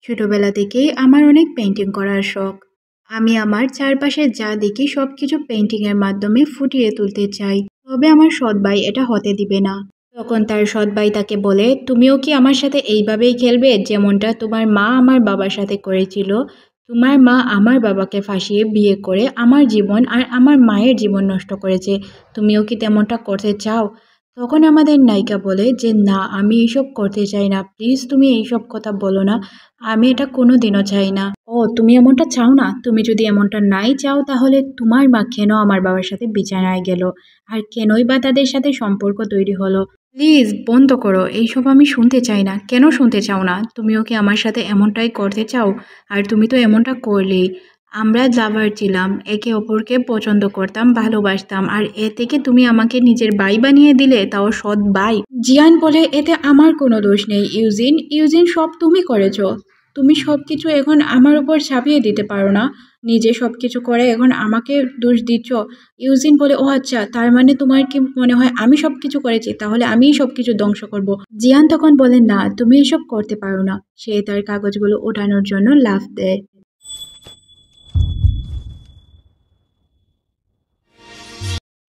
ছোটবেলা থেকেই আমার অনেক পেন্টিং করার শখ। আমি আমার চারপাশে যা দেখি সবকিছু পেন্টিংয়ের মাধ্যমে ফুটিয়ে তুলতে চাই। তবে আমার সৎ ভাই এটা হতে দিবে না। তখন তার সৎ ভাই তাকে বলে, তুমিও কি আমার সাথে এইভাবেই খেলবে, যেমনটা তোমার মা আমার বাবার সাথে করেছিল? তোমার মা আমার বাবাকে ফাঁসিয়ে বিয়ে করে আমার জীবন আর আমার মায়ের জীবন নষ্ট করেছে। তুমিও কি তেমনটা করতে চাও? তখন আমাদের নায়িকা বলে যে, না, আমি এইসব করতে চাই না, প্লিজ তুমি এইসব কথা বলো না, আমি এটা কোনোদিনও চাই না। ও, তুমি এমনটা চাও না? তুমি যদি এমনটা নাই চাও, তাহলে তোমার মা কেন আমার বাবার সাথে বিছানায় গেল, আর কেনই বা তাদের সাথে সম্পর্ক তৈরি হলো? প্লিজ বন্ধ করো, এইসব আমি শুনতে চাই না। কেন শুনতে চাও না? তুমিও কি আমার সাথে এমনটাই করতে চাও? আর তুমি তো এমনটা করলেই। আমরা লাভার ছিলাম, একে অপরকে পছন্দ করতাম, ভালোবাসতাম, আর এ থেকে তুমি আমাকে নিজের ভাই বানিয়ে দিলে, তাও সৎ ভাই। জিয়ান বলে, এতে আমার কোনো দোষ নেই ইউজিন। ইউজিন, সব তুমি করেছো। তুমি সব কিছু এখন আমার উপর চাপিয়ে দিতে পারো না। নিজে সব কিছু করে এখন আমাকে দোষ দিচ্ছ। ইউজিন বলে, ও আচ্ছা, তার মানে তোমার কি মনে হয় আমি সব কিছু করেছি, তাহলে আমিই সব কিছু ধ্বংস করব? জিয়ান তখন বলে, না, তুমি এসব করতে পারো না। সে তার কাগজগুলো ওঠানোর জন্য লাফ দেয়।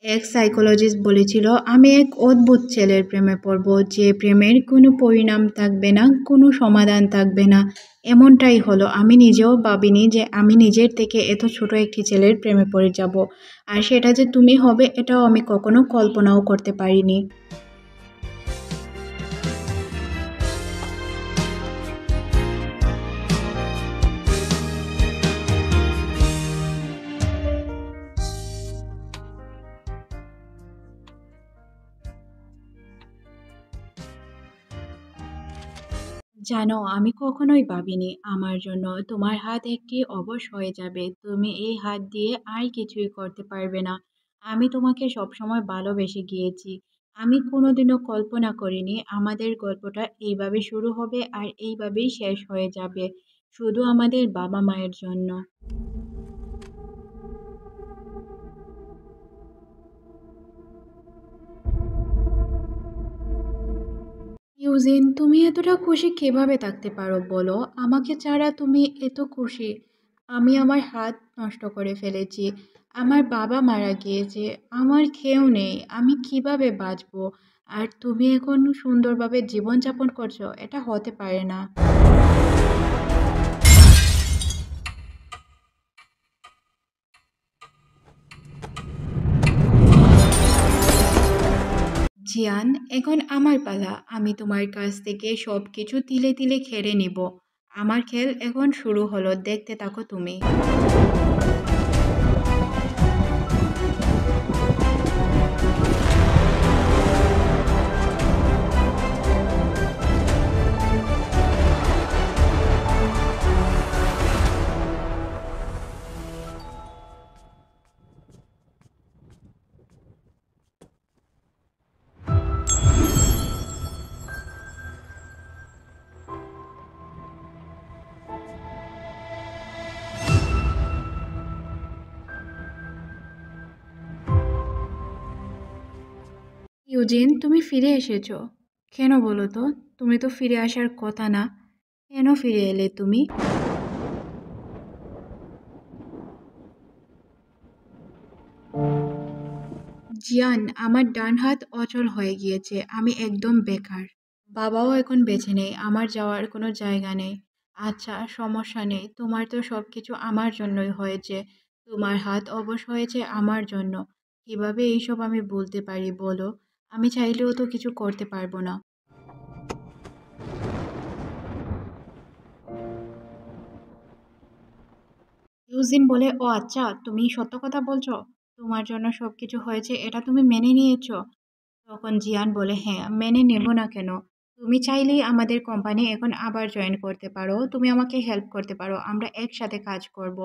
এক সাইকোলজিস্ট বলেছিল, আমি এক অদ্ভুত ছেলের প্রেমে পড়ব, যে প্রেমের কোনো পরিণাম থাকবে না, কোনো সমাধান থাকবে না। এমনটাই হলো। আমি নিজেও ভাবিনি যে আমি নিজের থেকে এত ছোট একটি ছেলের প্রেমে পড়ে যাব, আর সেটা যে তুমি হবে, এটাও আমি কখনো কল্পনাও করতে পারিনি। জানো, আমি কখনোই ভাবিনি আমার জন্য তোমার হাত একটি অবশ হয়ে যাবে। তুমি এই হাত দিয়ে আর কিছুই করতে পারবে না। আমি তোমাকে সবসময় ভালোবেসে গিয়েছি। আমি কোনোদিনও কল্পনা করিনি আমাদের গল্পটা এইভাবে শুরু হবে আর এইভাবেই শেষ হয়ে যাবে, শুধু আমাদের বাবা মায়ের জন্য। ইউজিন, তুমি এতটা খুশি কিভাবে থাকতে পারো বলো? আমাকে ছাড়া তুমি এত খুশি? আমি আমার হাত নষ্ট করে ফেলেছি, আমার বাবা মারা গিয়েছে, আমার কেউ নেই, আমি কিভাবে বাঁচবো? আর তুমি এখন সুন্দরভাবে জীবনযাপন করছো, এটা হতে পারে না। জিয়ান, এখন আমার পালা। আমি তোমার কাছ থেকে সব কিছু তিলে তিলে খেড়ে নিব। আমার খেল এখন শুরু হলো, দেখতে থাকো তুমি। ইউজিন, তুমি ফিরে এসেছো। কেন বলো তো? তুমি তো ফিরে আসার কথা না। কেন ফিরে এলে তুমি? জিয়ান, আমার ডান হাত অচল হয়ে গিয়েছে, আমি একদম বেকার। বাবাও এখন বেঁচে নেই, আমার যাওয়ার কোনো জায়গা নেই। আচ্ছা, সমস্যা নেই, তোমার তো সব কিছু আমার জন্যই হয়েছে। তোমার হাত অবশ হয়েছে আমার জন্য। কিভাবে এইসব আমি বলতে পারি বলো? আমি চাইলেও তো কিছু করতে পারবো না। ইউজিন বলে, ও আচ্ছা, তুমি সত্য কথা বলছো? তোমার জন্য সব কিছু হয়েছে, এটা তুমি মেনে নিয়েছো? তখন জিয়ান বলে, হ্যাঁ, মেনে নেব না কেন? তুমি চাইলেই আমাদের কোম্পানি এখন আবার জয়েন করতে পারো, তুমি আমাকে হেল্প করতে পারো, আমরা একসাথে কাজ করব।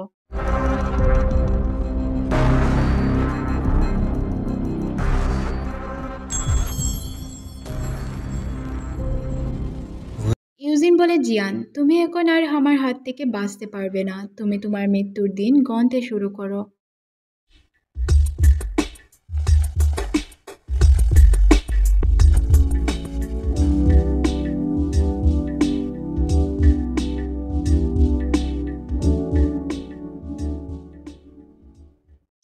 ইউজিন বলে, জিয়ান, তুমি এখন আর আমার হাত থেকে বাঁচতে পারবে না, তুমি তোমার মৃত্যুর দিন গণতে শুরু করো।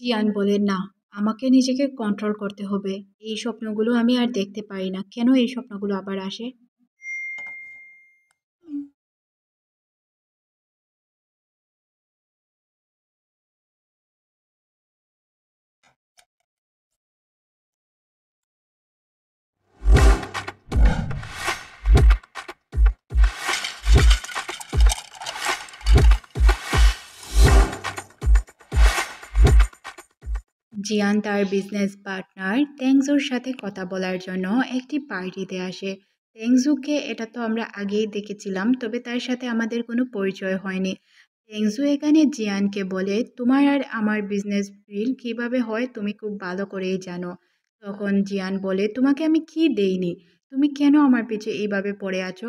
জিয়ান বলে, না, আমাকে নিজেকে কন্ট্রোল করতে হবে। এই স্বপ্নগুলো আমি আর দেখতে পারি না। কেন এই স্বপ্নগুলো আবার আসে? জিয়ান তার বিজনেস পার্টনার তেংজুর সাথে কথা বলার জন্য একটি পার্টিতে আসে। তেংজুকে এটা তো আমরা আগেই দেখেছিলাম, তবে তার সাথে আমাদের কোনো পরিচয় হয়নি। তেংজু এখানে জিয়ানকে বলে, তোমার আর আমার বিজনেস ডিল কিভাবে হয় তুমি খুব ভালো করেই জানো। তখন জিয়ান বলে, তোমাকে আমি কি দেইনি, তুমি কেন আমার পিছে এইভাবে পড়ে আছো?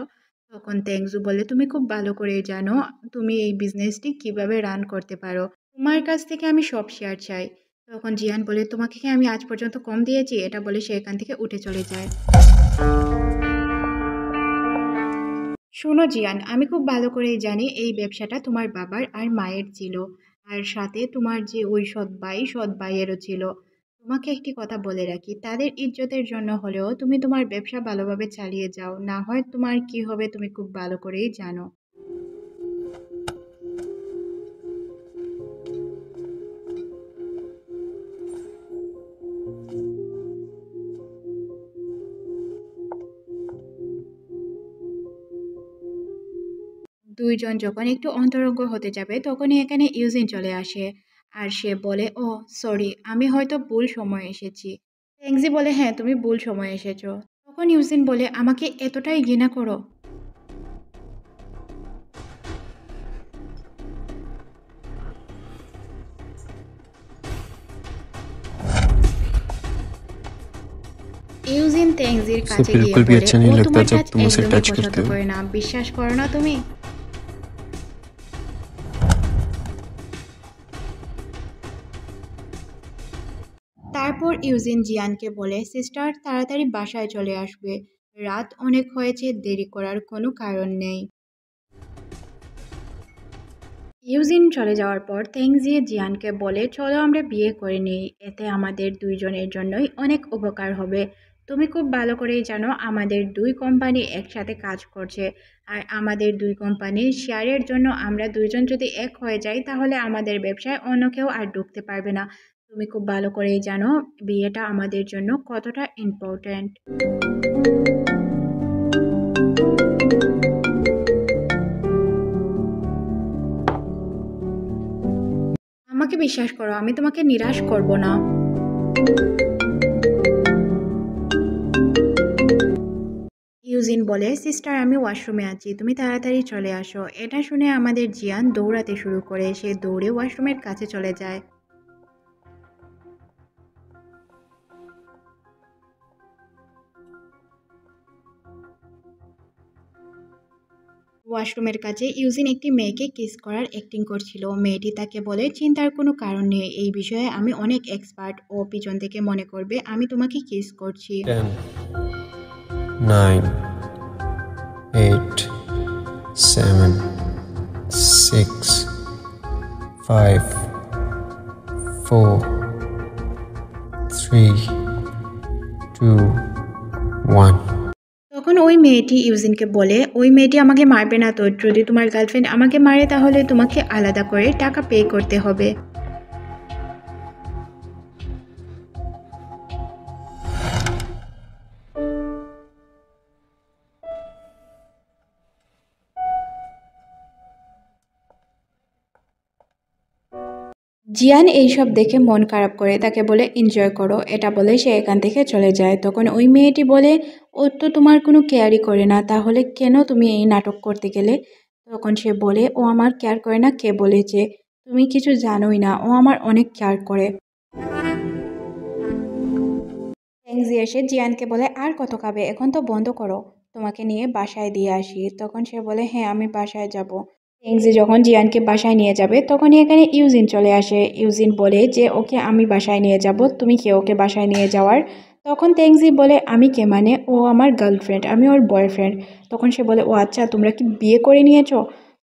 তখন তেংজু বলে, তুমি খুব ভালো করেই জানো তুমি এই বিজনেসটি কিভাবে রান করতে পারো। তোমার কাছ থেকে আমি সব শেয়ার চাই। তখন জিয়ান বলে, তোমাকে কি আমি আজ পর্যন্ত কম দিয়েছি? এটা বলে সে এখান থেকে উঠে চলে যায়। শোনো জিয়ান, আমি খুব ভালো করেই জানি এই ব্যবসাটা তোমার বাবার আর মায়ের ছিল, আর সাথে তোমার যে ওই সৎ ভাইয়েরও ছিল। তোমাকে একটি কথা বলে রাখি, তাদের ইজ্জতের জন্য হলেও তুমি তোমার ব্যবসা ভালোভাবে চালিয়ে যাও, না হয় তোমার কি হবে তুমি খুব ভালো করেই জানো। দুইজন যখন একটু অন্তরঙ্গ হতে যাবে তখনই এখানে ইউজিন চলে আসে। আর সে বলে, ও সরি, আমি হয়তো ভুল সময় এসেছি। ট্যাংজি বলে, হ্যাঁ তুমি ভুল সময় এসেছো। তখন ইউজিন বলে, আমাকে এতটাই ঘৃণা করো? ইউজিন ট্যাংজির उसे কাছে গিয়ে बिल्कुल भी বলে, अच्छा ও नहीं लगता তোমার जब টাচ तुम उसे একদমই टच পছন্দ करते हो। করে না, বিশ্বাস করো না তুমি? তারপর ইউজিন জিয়ানকে বলে, সিস্টার তাড়াতাড়ি বাসায় চলে আসবে, রাত অনেক হয়েছে, দেরি করার কোনো কারণ নেই। ইউজিন চলে যাওয়ার পর তেংজি জিয়ানকে বলে, চলো আমরা বিয়ে করে নিই, এতে আমাদের দুইজনের জন্যই অনেক উপকার হবে। তুমি খুব ভালো করেই জানো আমাদের দুই কোম্পানি একসাথে কাজ করছে, আর আমাদের দুই কোম্পানির শেয়ারের জন্য আমরা দুইজন যদি এক হয়ে যাই তাহলে আমাদের ব্যবসায় অন্য কেউ আর ঢুকতে পারবে না। তুমি খুব ভালো করেই জানো বিয়েটা আমাদের জন্য কতটা ইম্পর্ট্যান্ট। আমাকে বিশ্বাস করো, আমি তোমাকে নিরাশ করব না। ইউজিন বলে, সিস্টার আমি ওয়াশরুমে আছি, তুমি তাড়াতাড়ি চলে আসো। এটা শুনে আমাদের জিয়ান দৌড়াতে শুরু করে, সে দৌড়ে ওয়াশরুমের কাছে চলে যায়। ওয়াশরুমের কাছে ইউজিন একটি মেয়েকে কিস করার অ্যাক্টিং করছিল। মেয়েটি তাকে বলে, চিন্তার কোনো কারণ নেই, এই বিষয়ে আমি অনেক এক্সপার্ট। ও পিছন থেকে মনে করবে আমি তোমাকে কিস করছি। 10, 9, 8, 7, 6, 5, 4, 3, 2, 1. তখন ওই মেয়েটি ইউজিনকে বলে, ওই মেয়েটি আমাকে মারবে না তো, যদি তোমার গার্লফ্রেন্ড আমাকে মারে তাহলে তোমাকে আলাদা করে টাকা পে করতে হবে। জিয়ান এইসব দেখে মন খারাপ করে, তাকে বলে এনজয় করো, এটা বলে সে এখান থেকে চলে যায়। তখন ওই মেয়েটি বলে, ও তো তোমার কোনো কেয়ারই করে না, তাহলে কেন তুমি এই নাটক করতে গেলে? তখন সে বলে, ও আমার কেয়ার করে না কে বলেছে? তুমি কিছু জানোই না, ও আমার অনেক কেয়ার করে। ট্যাংজি এসে জিয়ানকে বলে, আর কত খাবে, এখন তো বন্ধ করো, তোমাকে নিয়ে বাসায় দিয়ে আসি। তখন সে বলে, হ্যাঁ আমি বাসায় যাব। ট্যাংজি যখন জিয়ানকে বাসায় নিয়ে যাবে তখনই এখানে ইউজিন চলে আসে। ইউজিন বলে যে ওকে আমি বাসায় নিয়ে যাব, তুমি কে ওকে বাসায় নিয়ে যাওয়ার? তখন ট্যাংজি বলে, আমি কে মানে, ও আমার গার্লফ্রেন্ড, আমি ওর বয়ফ্রেন্ড। তখন সে বলে, ও আচ্ছা, তোমরা কি বিয়ে করে নিয়েছো?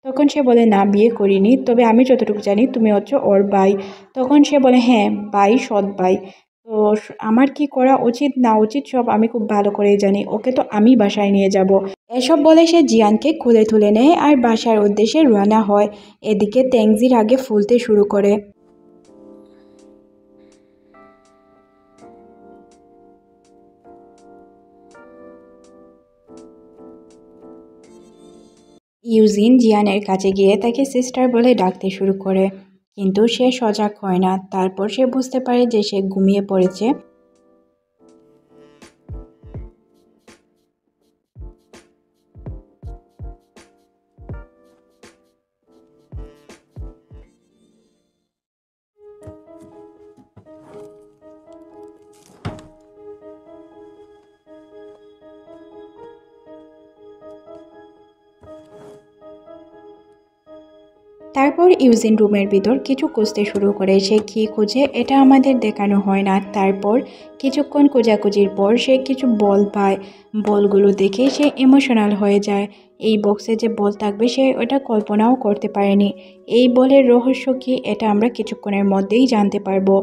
তখন সে বলে না, বিয়ে করিনি, তবে আমি যতটুকু জানি তুমি হচ্ছে ওর ভাই। তখন সে বলে হ্যাঁ ভাই, সৎ ভাই। তো আমার কি করা উচিত না উচিত সব আমি খুব ভালো করেই জানি, ওকে তো আমি বাসায় নিয়ে যাব। এসব বলে সে জিয়ানকে কোলে তুলে নেয় আর বাসার উদ্দেশ্যে রওনা হয়। এদিকে তেংজির আগে ফুলতে শুরু করে। ইউজিন জিয়ানের কাছে গিয়ে তাকে সিস্টার বলে ডাকতে শুরু করে, কিন্তু সে সজাগ হয় না। তারপর সে বুঝতে পারে যে সে ঘুমিয়ে পড়েছে। তারপর ইউজিন রুমের ভিতর কিছু খুঁজতে শুরু করে। সে কী খুঁজে এটা আমাদের দেখানো হয় না। তারপর কিছুক্ষণ খোঁজাখুঁজির পর সে কিছু বল পায়। বলগুলো দেখে সে ইমোশনাল হয়ে যায়। এই বক্সে যে বল থাকবে সে ওটা কল্পনাও করতে পারেনি। এই বলের রহস্য কী এটা আমরা কিছুক্ষণের মধ্যেই জানতে পারবো।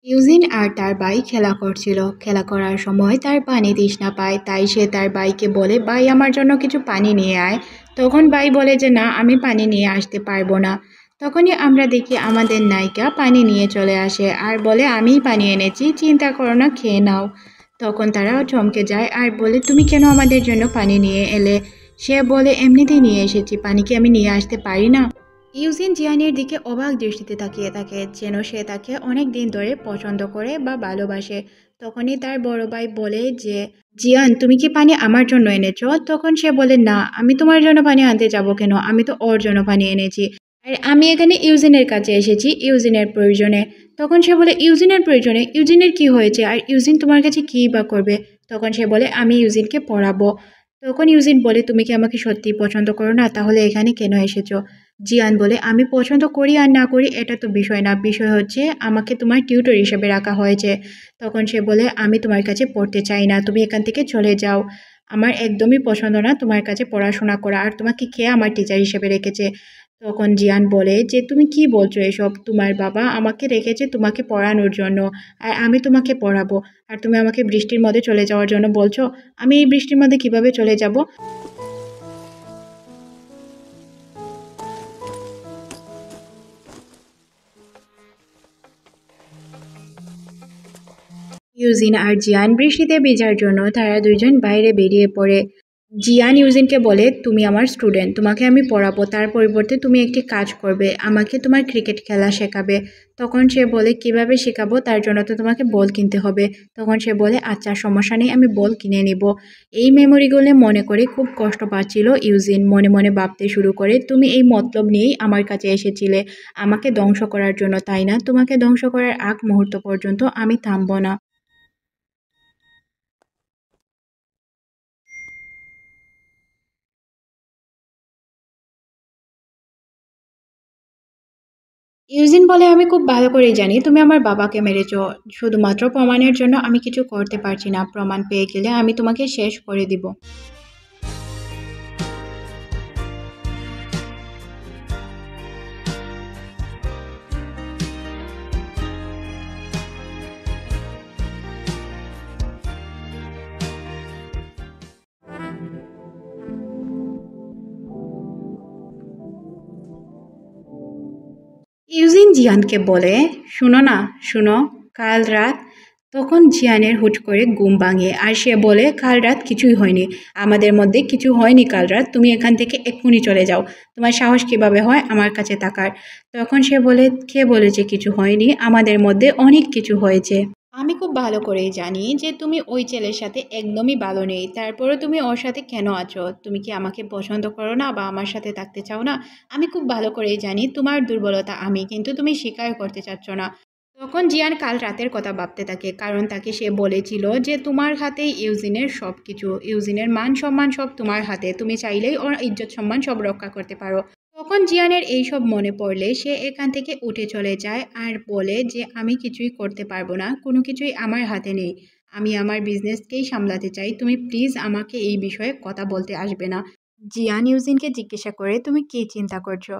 ইউজিন আর তার ভাই খেলা করছিল। খেলা করার সময় তার পানি তৃষ্ণা পায়, তাই সে তার ভাইকে বলে, ভাই আমার জন্য কিছু পানি নিয়ে আয়। তখন ভাই বলে যে না, আমি পানি নিয়ে আসতে পারবো না। তখনই আমরা দেখি আমাদের নায়িকা পানি নিয়ে চলে আসে আর বলে, আমিই পানি এনেছি, চিন্তা করো না, খেয়ে নাও। তখন তারা চমকে যায় আর বলে, তুমি কেন আমাদের জন্য পানি নিয়ে এলে? সে বলে, এমনিতেই নিয়ে এসেছি, পানি কি আমি নিয়ে আসতে পারি না? ইউজিন জিয়ানের দিকে অবাক দৃষ্টিতে তাকিয়ে থাকে, যেন সে তাকে অনেক দিন ধরে পছন্দ করে বা ভালোবাসে। তখনই তার বড় ভাই বলে যে, জিয়ান তুমি কি পানি আমার জন্য এনেছো? তখন সে বলে, না আমি তোমার জন্য পানি আনতে যাব কেন, আমি তো ওর জন্য পানি এনেছি। আর আমি এখানে ইউজিনের কাছে এসেছি ইউজিনের প্রয়োজনে। তখন সে বলে, ইউজিনের প্রয়োজনে? ইউজিনের কি হয়েছে আর ইউজিন তোমার কাছে কী বা করবে? তখন সে বলে, আমি ইউজিনকে পড়াবো। তখন ইউজিন বলে, তুমি কি আমাকে সত্যিই পছন্দ করো না? তাহলে এখানে কেন এসেছো? জিয়ান বলে, আমি পছন্দ করি আর না করি এটা তো বিষয় না, বিষয় হচ্ছে আমাকে তোমার টিউটর হিসেবে রাখা হয়েছে। তখন সে বলে, আমি তোমার কাছে পড়তে চাই না, তুমি এখান থেকে চলে যাও। আমার একদমই পছন্দ না তোমার কাছে পড়াশোনা করা, আর তোমাকে কে আমার টিচার হিসেবে রেখেছে? তখন জিয়ান বলে যে, তুমি কি বলছো এসব? তোমার বাবা আমাকে রেখেছে তোমাকে পড়ানোর জন্য, আর আমি তোমাকে পড়াবো, আর তুমি আমাকে বৃষ্টির মধ্যে চলে যাওয়ার জন্য বলছো? আমি এই বৃষ্টির মধ্যে কিভাবে চলে যাব? ইউজিন আর জিয়ান বৃষ্টিতে ভেজার জন্য তারা দুইজন বাইরে বেরিয়ে পড়ে। জিয়ান ইউজিনকে বলে, তুমি আমার স্টুডেন্ট, তোমাকে আমি পড়াবো, তার পরিবর্তে তুমি একটি কাজ করবে, আমাকে তোমার ক্রিকেট খেলা শেখাবে। তখন সে বলে, কিভাবে শেখাবো? তার জন্য তো তোমাকে বল কিনতে হবে। তখন সে বলে, আচ্ছা সমস্যা নেই, আমি বল কিনে নিব। এই মেমোরিগুলো মনে করে খুব কষ্ট পাচ্ছিল ইউজিন। মনে মনে ভাবতে শুরু করে, তুমি এই মতলব নিয়েই আমার কাছে এসেছিলে, আমাকে ধ্বংস করার জন্য, তাই না? তোমাকে ধ্বংস করার আগ মুহূর্ত পর্যন্ত আমি থামবো না। ইউজিন বলে, আমি খুব ভালো করেই জানি তুমি আমার বাবাকে মেরেছো। শুধুমাত্র প্রমাণের জন্য আমি কিছু করতে পারছি না, প্রমাণ পেয়ে গেলে আমি তোমাকে শেষ করে দিব। ইউজিন জিয়ানকে বলে, শুনো না, শুনো, কাল রাত। তখন জিয়ানের হুট করে ঘুম ভাঙে আর সে বলে, কাল রাত কিছুই হয়নি, আমাদের মধ্যে কিছু হয়নি কাল রাত, তুমি এখান থেকে এক্ষুনি চলে যাও। তোমার সাহস কিভাবে হয় আমার কাছে থাকার? তখন সে বলে, কে বলেছে কিছু হয়নি, আমাদের মধ্যে অনেক কিছু হয়েছে। আমি খুব ভালো করেই জানি যে তুমি ওই ছেলের সাথে একদমই ভালো নেই, তারপরে তুমি ওর সাথে কেন আছো? তুমি কি আমাকে পছন্দ করো না বা আমার সাথে থাকতে চাও না? আমি খুব ভালো করেই জানি তোমার দুর্বলতা আমি, কিন্তু তুমি স্বীকার করতে চাচ্ছ না। তখন জিয়ান কাল রাতের কথা ভাবতে থাকে, কারণ তাকে সে বলেছিল যে তোমার হাতেই ইউজিনের সব কিছু, ইউজিনের মান সম্মান সব তোমার হাতে, তুমি চাইলেই ওর ইজ্জত সম্মান সব রক্ষা করতে পারো। তখন জিয়ানের এইসব মনে পড়লে সে এখান থেকে উঠে চলে যায় আর বলে যে, আমি কিছুই করতে পারবো না, কোনো কিছুই আমার হাতে নেই, আমি আমার বিজনেসকেই সামলাতে চাই, তুমি প্লিজ আমাকে এই বিষয়ে কথা বলতে আসবে না। জিয়ান ইউজিনকে জিজ্ঞাসা করে, তুমি কি চিন্তা করছো?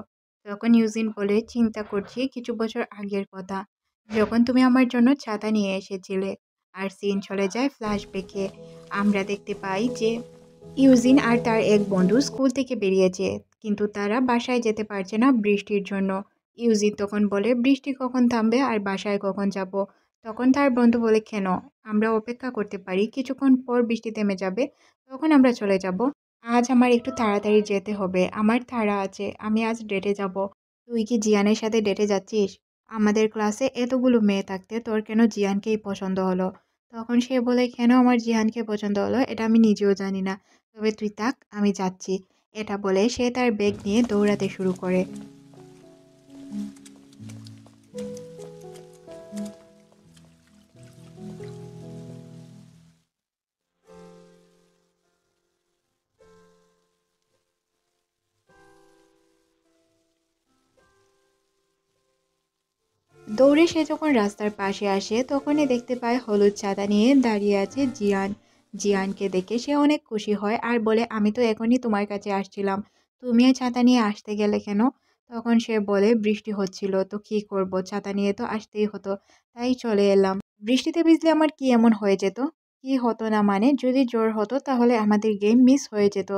তখন ইউজিন বলে, চিন্তা করছি কিছু বছর আগের কথা, যখন তুমি আমার জন্য ছাতা নিয়ে এসেছিলে। আর সিন চলে যায় ফ্ল্যাশব্যাকে। আমরা দেখতে পাই যে ইউজিন আর তার এক বন্ধু স্কুল থেকে বেরিয়েছে, কিন্তু তারা বাসায় যেতে পারছে না বৃষ্টির জন্য। ইউজিন তখন বলে, বৃষ্টি কখন থামবে আর বাসায় কখন যাব? তখন তার বন্ধু বলে, কেন, আমরা অপেক্ষা করতে পারি, কিছুক্ষণ পর বৃষ্টি থেমে যাবে, তখন আমরা চলে যাব। আজ আমার একটু তাড়াতাড়ি যেতে হবে, আমার তাড়া আছে, আমি আজ ডেটে যাব। তুই কি জিয়ানের সাথে ডেটে যাচ্ছিস? আমাদের ক্লাসে এতগুলো মেয়ে থাকতে তোর কেন জিয়ানকেই পছন্দ হলো? তখন সে বলে, কেন আমার জিহানকে পছন্দ হলো এটা আমি নিজেও জানি না, তবে তুই থাক, আমি যাচ্ছি। এটা বলে সে তার ব্যাগ নিয়ে দৌড়াতে শুরু করে। দৌড়ে সে যখন রাস্তার পাশে আসে, তখনই দেখতে পায় হলুদ ছাতা নিয়ে দাঁড়িয়ে আছে জিয়ান। জিয়ানকে দেখে সে অনেক খুশি হয় আর বলে, আমি তো এখনই তোমার কাছে আসছিলাম, তুমি এই ছাতা নিয়ে আসতে গেলে কেন? তখন সে বলে, বৃষ্টি হচ্ছিল তো কি করব, ছাতা নিয়ে তো আসতেই হতো, তাই চলে এলাম। বৃষ্টিতে ভিজলে আমার কি এমন হয়ে যেত? কি হতো না মানে, যদি জ্বর হতো তাহলে আমাদের গেম মিস হয়ে যেত,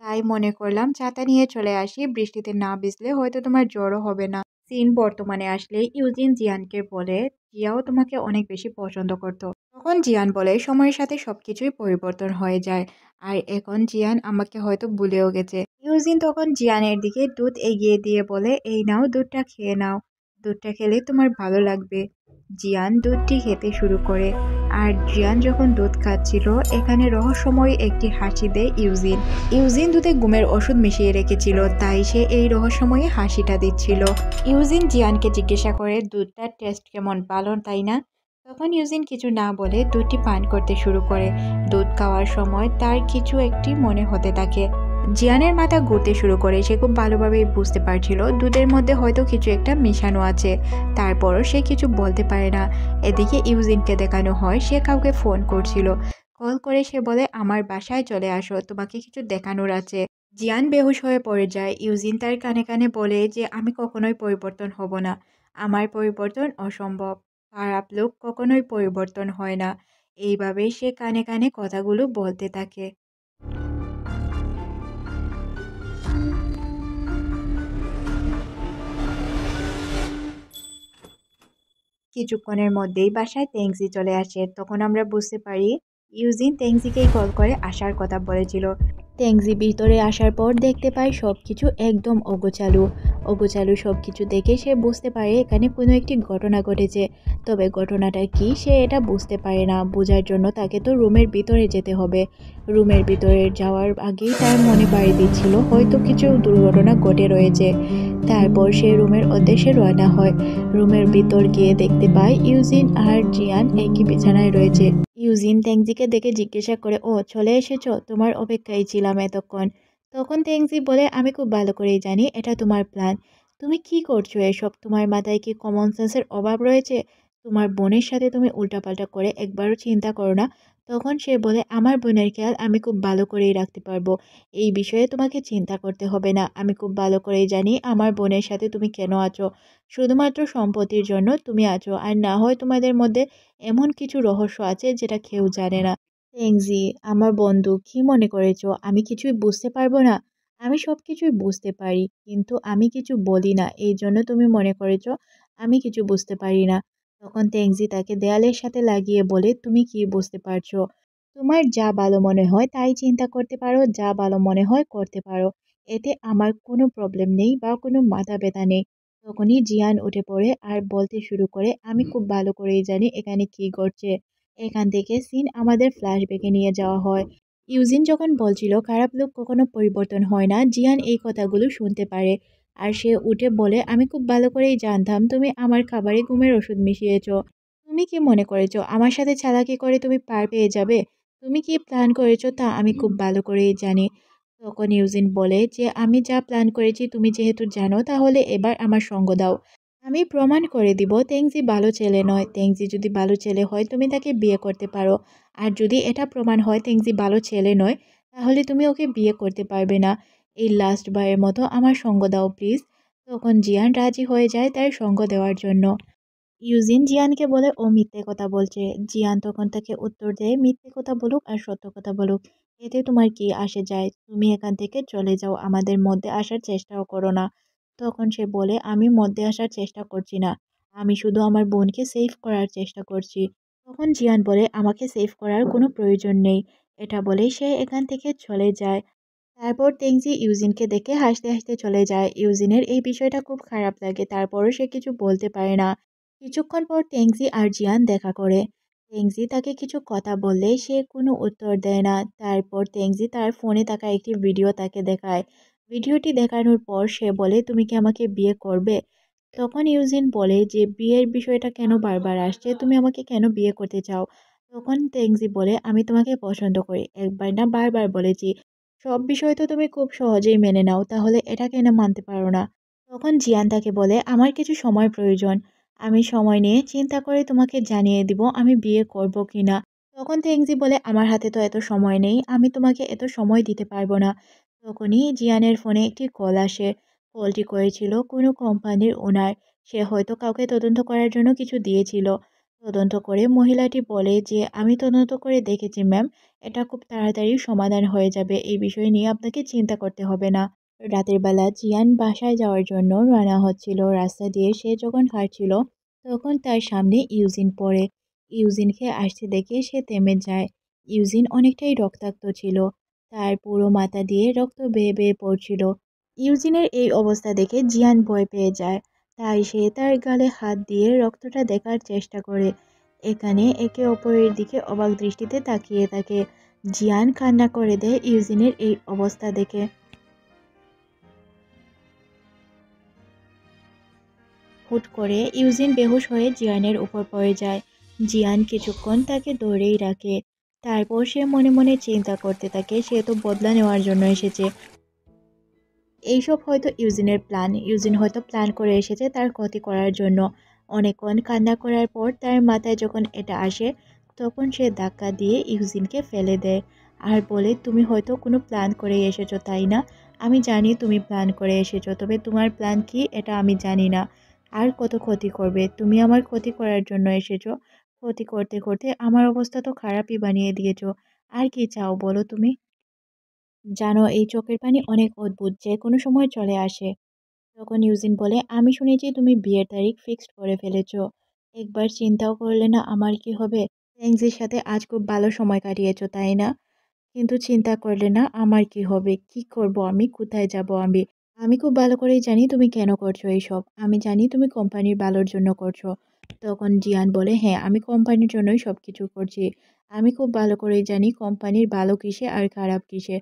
তাই মনে করলাম ছাতা নিয়ে চলে আসি, বৃষ্টিতে না ভিজলে হয়তো তোমার জ্বরও হবে না। সিন বর্তমানে আসলে ইউজিন জিয়ানকে বলে, জিয়াও তোমাকে অনেক বেশি পছন্দ করতো। তখন জিয়ান বলে, সময়ের সাথে সবকিছুই পরিবর্তন হয়ে যায়, আর এখন জিয়ান আমাকে হয়তো ভুলেও গেছে। ইউজিন তখন জিয়ানের দিকে দুধ এগিয়ে দিয়ে বলে, এই নাও, দুধটা খেয়ে নাও, দুধটা খেলে তোমার ভালো লাগবে। জিয়ান দুধটি খেতে শুরু করে, আর জিয়ান যখন দুধ খাচ্ছিল, এখানে রহস্যময় একটি হাসি দেয় ইউজিন। ইউজিন দুধে ঘুমের ওষুধ মিশিয়ে রেখেছিল, তাই সে এই রহস্যময়ী হাসিটা দিচ্ছিল। ইউজিন জিয়ানকে জিজ্ঞাসা করে, দুধটার টেস্ট কেমন, ভালো তাই না? তখন ইউজিন কিছু না বলে দুধটি পান করতে শুরু করে। দুধ খাওয়ার সময় তার কিছু একটি মনে হতে থাকে। জিয়ানের মাথা ঘুরতে শুরু করে, সে খুব ভালোভাবেই বুঝতে পারছিল দুধের মধ্যে হয়তো কিছু একটা মিশানো আছে, তারপরও সে কিছু বলতে পারে না। এদিকে ইউজিনকে দেখানো হয় সে কাউকে ফোন করছিল। কল করে সে বলে, আমার বাসায় চলে আসো, তোমাকে কিছু দেখানোর আছে। জিয়ান বেহুশ হয়ে পড়ে যায়। ইউজিন তার কানে কানে বলে যে, আমি কখনোই পরিবর্তন হব না, আমার পরিবর্তন অসম্ভব, খারাপ লোক কখনোই পরিবর্তন হয় না। এইভাবেই সে কানে কানে কথাগুলো বলতে থাকে। কিছুক্ষণের মধ্যেই বাসায় তেংজি চলে আসে। তখন আমরা বুঝতে পারি ইউজিন তেংজিকেই কল করে আসার কথা বলেছিল। তেংজি ভিতরে আসার পর দেখতে পায় সবকিছু একদম অগোছালো। অগোছালো সবকিছু দেখে সে বুঝতে পারে এখানে কোনো একটি ঘটনা ঘটেছে, তবে ঘটনাটা কি সে এটা বুঝতে পারে না। বোঝার জন্য তাকে তো রুমের ভিতরে যেতে হবে। রুমের ভিতরে যাওয়ার আগেই তার মনে বাড়ি দিচ্ছিল হয়তো কিছু দুর্ঘটনা ঘটে রয়েছে। তারপর সে রুমের উদ্দেশ্যে রওনা হয়। রুমের ভিতর গিয়ে দেখতে পায় ইউজিন আর জিয়ান একই বিছানায় রয়েছে। ইউজিন তেংজিকে দেখে জিজ্ঞাসা করে, ও চলে এসেছো, তোমার অপেক্ষায় ছিলাম এতক্ষণ। তখন তেংজি বলে, আমি খুব ভালো করেই জানি এটা তোমার প্ল্যান। তুমি কি করছো এসব? তোমার মাথায় কি কমন সেন্সের অভাব রয়েছে? তোমার বোনের সাথে তুমি উল্টাপাল্টা করে একবারও চিন্তা করো না। তখন সে বলে, আমার বোনের খেয়াল আমি খুব ভালো করেই রাখতে পারবো, এই বিষয়ে তোমাকে চিন্তা করতে হবে না। আমি খুব ভালো করেই জানি আমার বোনের সাথে তুমি কেন আছো, শুধুমাত্র সম্পত্তির জন্য তুমি আছো, আর না হয় তোমাদের মধ্যে এমন কিছু রহস্য আছে যেটা কেউ জানে না। তেংজি, আমার বন্ধু, কি মনে করেছো আমি কিছুই বুঝতে পারবো না? আমি সব কিছুই বুঝতে পারি, কিন্তু আমি কিছু বলি না, এই জন্য তুমি মনে করেছো আমি কিছু বুঝতে পারি না। তখন তেংজি তাকে দেয়ালের সাথে লাগিয়ে বলে, তুমি কি বুঝতে পারছো? তোমার যা ভালো মনে হয় তাই চিন্তা করতে পারো, যা ভালো মনে হয় করতে পারো, এতে আমার কোনো প্রবলেম নেই বা কোনো মাথা ব্যথা নেই। তখনই জিয়ান উঠে পড়ে আর বলতে শুরু করে, আমি খুব ভালো করেই জানি এখানে কি ঘটছে। এখান থেকে সিন আমাদের ফ্ল্যাশব্যাকে নিয়ে যাওয়া হয়। ইউজিন যখন বলছিল খারাপ লোক কখনো পরিবর্তন হয় না, জিয়ান এই কথাগুলো শুনতে পারে। আর সে উঠে বলে, আমি খুব ভালো করেই জানতাম তুমি আমার খাবারে ঘুমের ওষুধ মিশিয়েছো। তুমি কি মনে করেছো আমার সাথে চালাকি করে তুমি পার পেয়ে যাবে? তুমি কি প্ল্যান করেছো তা আমি খুব ভালো করেই জানি। তখন ইউজিন বলে যে, আমি যা প্ল্যান করেছি তুমি যেহেতু জানো, তাহলে এবার আমার সঙ্গ দাও। আমি প্রমাণ করে দিব তেংজি ভালো ছেলে নয়। তেংজি যদি ভালো ছেলে হয় তুমি তাকে বিয়ে করতে পারো, আর যদি এটা প্রমাণ হয় তেংজি ভালো ছেলে নয়, তাহলে তুমি ওকে বিয়ে করতে পারবে না। এই লাস্ট বারের মতো আমার সঙ্গ দাও প্লিজ। তখন জিয়ান রাজি হয়ে যায় তার সঙ্গ দেওয়ার জন্য। ইউজিন জিয়ানকে বলে ও মিথ্যে কথা বলছে। জিয়ান তখন তাকে উত্তর দেয়, মিথ্যে কথা বলুক আর সত্য কথা বলুক, এতে তোমার কি আসে যায়? তুমি এখান থেকে চলে যাও, আমাদের মধ্যে আসার চেষ্টাও করো না। তখন সে বলে, আমি মধ্যে আসার চেষ্টা করছি না, আমি শুধু আমার বোনকে সেভ করার চেষ্টা করছি। তখন জিয়ান বলে, আমাকে সেভ করার কোনো প্রয়োজন নেই। এটা বলেই সে এখান থেকে চলে যায়। তারপর তেংজি ইউজিনকে দেখে হাসতে হাসতে চলে যায়। ইউজিনের এই বিষয়টা খুব খারাপ লাগে, তারপরও সে কিছু বলতে পারে না। কিছুক্ষণ পর তেংজি আর জিয়ান দেখা করে। তেংজি তাকে কিছু কথা বললে সে কোনো উত্তর দেয় না। তারপর তেংজি তার ফোনে থাকা একটি ভিডিও তাকে দেখায়। ভিডিওটি দেখানোর পর সে বলে, তুমি কি আমাকে বিয়ে করবে? তখন ইউজিন বলে যে বিয়ের বিষয়টা কেন বারবার আসছে, তুমি আমাকে কেন বিয়ে করতে চাও? তখন তেংজি বলে, আমি তোমাকে পছন্দ করি, একবার না বারবার বলেছি। সব বিষয় তো তুমি খুব সহজেই মেনে নাও, তাহলে এটা কেন মানতে পারো না? তখন জিয়ান তাকে বলে, আমার কিছু সময় প্রয়োজন, আমি সময় নিয়ে চিন্তা করে তোমাকে জানিয়ে দিব আমি বিয়ে করব কিনা। তখন তেংজি বলে, আমার হাতে তো এত সময় নেই, আমি তোমাকে এত সময় দিতে পারবো না। তখনই জিয়ানের ফোনে একটি কল আসে। কলটি করেছিল কোনো কোম্পানির ওনার। সে হয়তো কাউকে তদন্ত করার জন্য কিছু দিয়েছিল। তদন্ত করে মহিলাটি বলে যে, আমি তদন্ত করে দেখেছি ম্যাম, এটা খুব তাড়াতাড়ি সমাধান হয়ে যাবে, এই বিষয় নিয়ে আপনাকে চিন্তা করতে হবে না। রাতের বেলা জিয়ান বাসায় যাওয়ার জন্য রওনা হচ্ছিল। রাস্তা দিয়ে সে যখন হাঁটছিল তখন তার সামনে ইউজিন পড়ে। ইউজিনকে আসতে দেখে সে থেমে যায়। ইউজিন অনেকটাই রক্তাক্ত ছিল, তার পুরো মাথা দিয়ে রক্ত বেয়ে বেয়ে পড়ছিল। ইউজিনের এই অবস্থা দেখে জিয়ান ভয় পেয়ে যায়। তাই সে তার গালে হাত দিয়ে রক্তটা দেখার চেষ্টা করে। এখানে একে অপরের দিকে অবাক দৃষ্টিতে তাকিয়ে থাকে। জিয়ান কান্না করে দেয় ইউজিনের এই অবস্থা দেখে। হুট করে ইউজিন বেহুশ হয়ে জিয়ানের উপর পড়ে যায়। জিয়ান কিছুক্ষণ তাকে ধরেই রাখে। তারপর সে মনে মনে চিন্তা করতে থাকে, সে তো বদলা নেওয়ার জন্য এসেছে। এইসব হয়তো ইউজিনের প্ল্যান। ইউজিন হয়তো প্ল্যান করে এসেছে তার ক্ষতি করার জন্য। অনেকক্ষণ কান্না করার পর তার মাথায় যখন এটা আসে, তখন সে ধাক্কা দিয়ে ইউজিনকে ফেলে দেয় আর বলে, তুমি হয়তো কোনো প্ল্যান করে এসেছো তাই না? আমি জানি তুমি প্ল্যান করে এসেছো, তবে তোমার প্ল্যান কি এটা আমি জানি না। আর কত ক্ষতি করবে? তুমি আমার ক্ষতি করার জন্য এসেছো। ক্ষতি করতে করতে আমার অবস্থা তো খারাপই বানিয়ে দিয়েছো। আর কি চাও বলো তুমি? জানো, এই চোখের পানি অনেক অদ্ভুত, যে কোনো সময় চলে আসে। তখন ইউজিন বলে, আমি শুনেছি তুমি বিয়ের তারিখ ফিক্সড করে ফেলেছো। একবার চিন্তাও করলে না আমার কি হবে? ফ্রেন্ডসদের সাথে আজ খুব ভালো সময় কাটিয়েছো তাই না? কিন্তু চিন্তা করলে না আমার কি হবে? কি করব আমি? কোথায় যাব আমি? আমি খুব ভালো করেই জানি তুমি কেন করছো এইসব। আমি জানি তুমি কোম্পানির ভালোর জন্য করছো। তখন জিয়ান বলে, হ্যাঁ, আমি কোম্পানির জন্যই সবকিছু করছি। আমি খুব ভালো করেই জানি কোম্পানির ভালো কিসে আর খারাপ কিসে।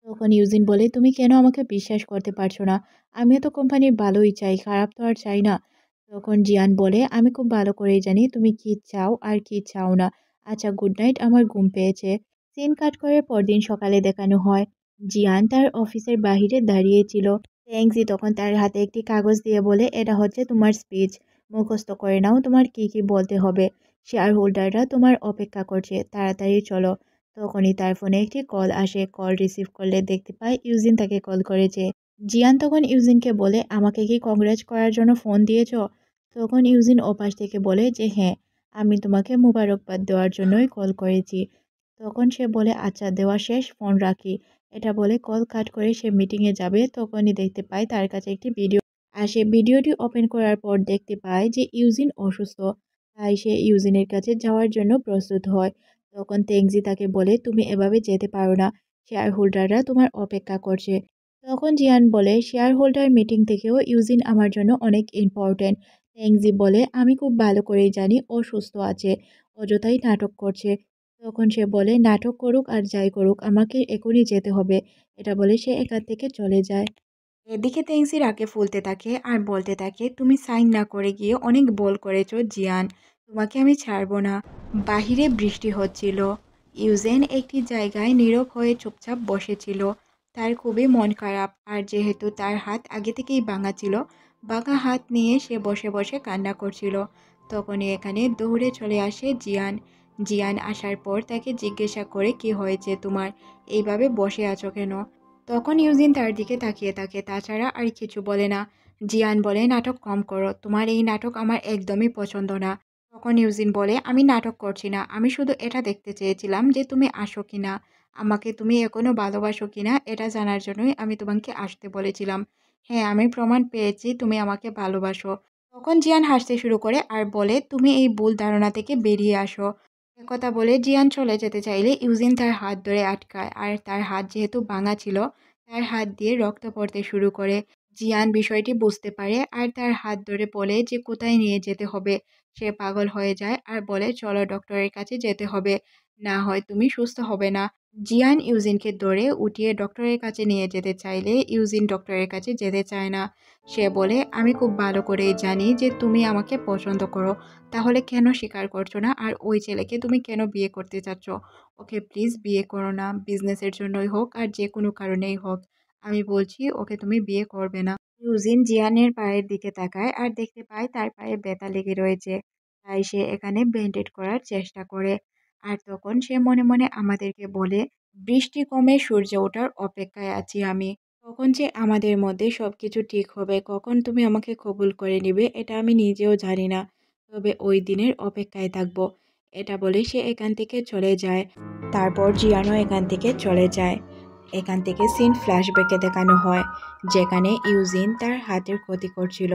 তখন ইউজিন বলে, তুমি কেন আমাকে বিশ্বাস করতে পারছো না? আমিও তো কোম্পানির ভালোই চাই, খারাপ তো আর চাই না। তখন জিয়ান বলে, আমি খুব ভালো করেই জানি তুমি কি চাও আর কি চাও না। আচ্ছা, গুড নাইট, আমার ঘুম পেয়েছে। সিন কাট করে পরদিন সকালে দেখানো হয় জিয়ান তার অফিসের বাহিরে দাঁড়িয়েছিল। ট্যাংজি তখন তার হাতে একটি কাগজ দিয়ে বলে, এটা হচ্ছে তোমার স্পিচ, মুখস্থ করে নাও তোমার কি কি বলতে হবে। শেয়ার হোল্ডাররা তোমার অপেক্ষা করছে, তাড়াতাড়ি চলো। তখনই তার ফোনে একটি কল আসে। কল রিসিভ করলে দেখতে পায় ইউজিন তাকে কল করেছে। জিয়ান তখন ইউজিনকে বলে, আমাকে কি কংগ্রেচ করার জন্য ফোন দিয়েছো? তখন ইউজিন ওপাশ থেকে বলে যে, হ্যাঁ, আমি তোমাকে মুবারকবাদ দেওয়ার জন্যই কল করেছি। তখন সে বলে, আচ্ছা, দেওয়া শেষ, ফোন রাখি। এটা বলে কল কাট করে সে মিটিংয়ে যাবে। তখনই দেখতে পায় তার কাছে একটি ভিডিও আসে। ভিডিওটি ওপেন করার পর দেখতে পায় যে ইউজিন অসুস্থ। তাই সে ইউজিনের কাছে যাওয়ার জন্য প্রস্তুত হয়। তখন তেংজি তাকে বলে, তুমি এভাবে যেতে পারো না, শেয়ার হোল্ডাররা তোমার অপেক্ষা করছে। তখন জিয়ান বলে, শেয়ার হোল্ডার মিটিং থেকেও ইউজিন আমার জন্য অনেক ইম্পর্টেন্ট। তেংজি বলে, আমি খুব ভালো করেই জানি ও সুস্থ আছে, অযথাই নাটক করছে। তখন সে বলে, নাটক করুক আর যাই করুক, আমাকে এখনই যেতে হবে। এটা বলে সে এখান থেকে চলে যায়। এদিকে তেংসি রাগে ফুলতে থাকে আর বলতে থাকে, তুমি সাইন না করে গিয়ে অনেক বল করেছো জিয়ান, তোমাকে আমি ছাড়বো না। বাহিরে বৃষ্টি হচ্ছিল। ইউজেন একটি জায়গায় নীরব হয়ে চুপচাপ বসেছিল। তার খুবই মন খারাপ, আর যেহেতু তার হাত আগে থেকেই ভাঙা ছিল, ভাঙা হাত নিয়ে সে বসে বসে কান্না করছিল। তখনই এখানে দৌড়ে চলে আসে জিয়ান। জিয়ান আসার পর তাকে জিজ্ঞাসা করে কি হয়েছে তোমার, এইভাবে বসে আছো কেন? তখন ইউজিন তার দিকে তাকিয়ে থাকে, তাছাড়া আর কিছু বলে না। জিয়ান বলে নাটক কম করো, তোমার এই নাটক আমার একদমই পছন্দ না। তখন ইউজিন বলে আমি নাটক করছি না, আমি শুধু এটা দেখতে চেয়েছিলাম যে তুমি আসো কিনা, আমাকে তুমি এখনো ভালোবাসো কিনা এটা জানার জন্যই আমি তোমাকে আসতে বলেছিলাম। হ্যাঁ, আমি প্রমাণ পেয়েছি তুমি আমাকে ভালোবাসো। তখন জিয়ান হাসতে শুরু করে আর বলে তুমি এই ভুল ধারণা থেকে বেরিয়ে আসো। একথা বলে জিয়ান চলে যেতে চাইলে ইউজিন তার হাত ধরে আটকায়, আর তার হাত যেহেতু ভাঙা ছিল তার হাত দিয়ে রক্ত পড়তে শুরু করে। জিয়ান বিষয়টি বুঝতে পারে আর তার হাত ধরে বলে যে কোথায় নিয়ে যেতে হবে। সে পাগল হয়ে যায় আর বলে চলো ডক্টরের কাছে যেতে হবে, না হয় তুমি সুস্থ হবে না। জিয়ান ইউজিনকে ধরে উঠিয়ে ডক্টরের কাছে নিয়ে যেতে চাইলে ইউজিন ডক্টরের কাছে যেতে চায় না। সে বলে আমি খুব ভালো করেই জানি যে তুমি আমাকে পছন্দ করো, তাহলে কেন স্বীকার করছো না? আর ওই ছেলেকে তুমি কেন বিয়ে করতে চাচ্ছ? ওকে প্লিজ বিয়ে করো না, বিজনেসের জন্যই হোক আর যে কোনো কারণেই হোক, আমি বলছি ওকে তুমি বিয়ে করবে না। ইউজিন জিয়ানের পায়ের দিকে তাকায় আর দেখতে পায় তার পায়ে ব্যথা লেগে রয়েছে, তাই সে এখানে ব্যান্ডেড করার চেষ্টা করে। আর তখন সে মনে মনে আমাদেরকে বলে বৃষ্টি কমে সূর্য ওঠার অপেক্ষায় আছি আমি, কখন যে আমাদের মধ্যে সব কিছু ঠিক হবে, কখন তুমি আমাকে কবুল করে নিবে এটা আমি নিজেও জানি না, তবে ওই দিনের অপেক্ষায় থাকবো। এটা বলে সে এখান থেকে চলে যায়। তারপর জিয়ানও এখান থেকে চলে যায়। এখান থেকে সিন ফ্ল্যাশব্যাকে দেখানো হয়, যেখানে ইউজিন তার হাতের ক্ষতি করছিল।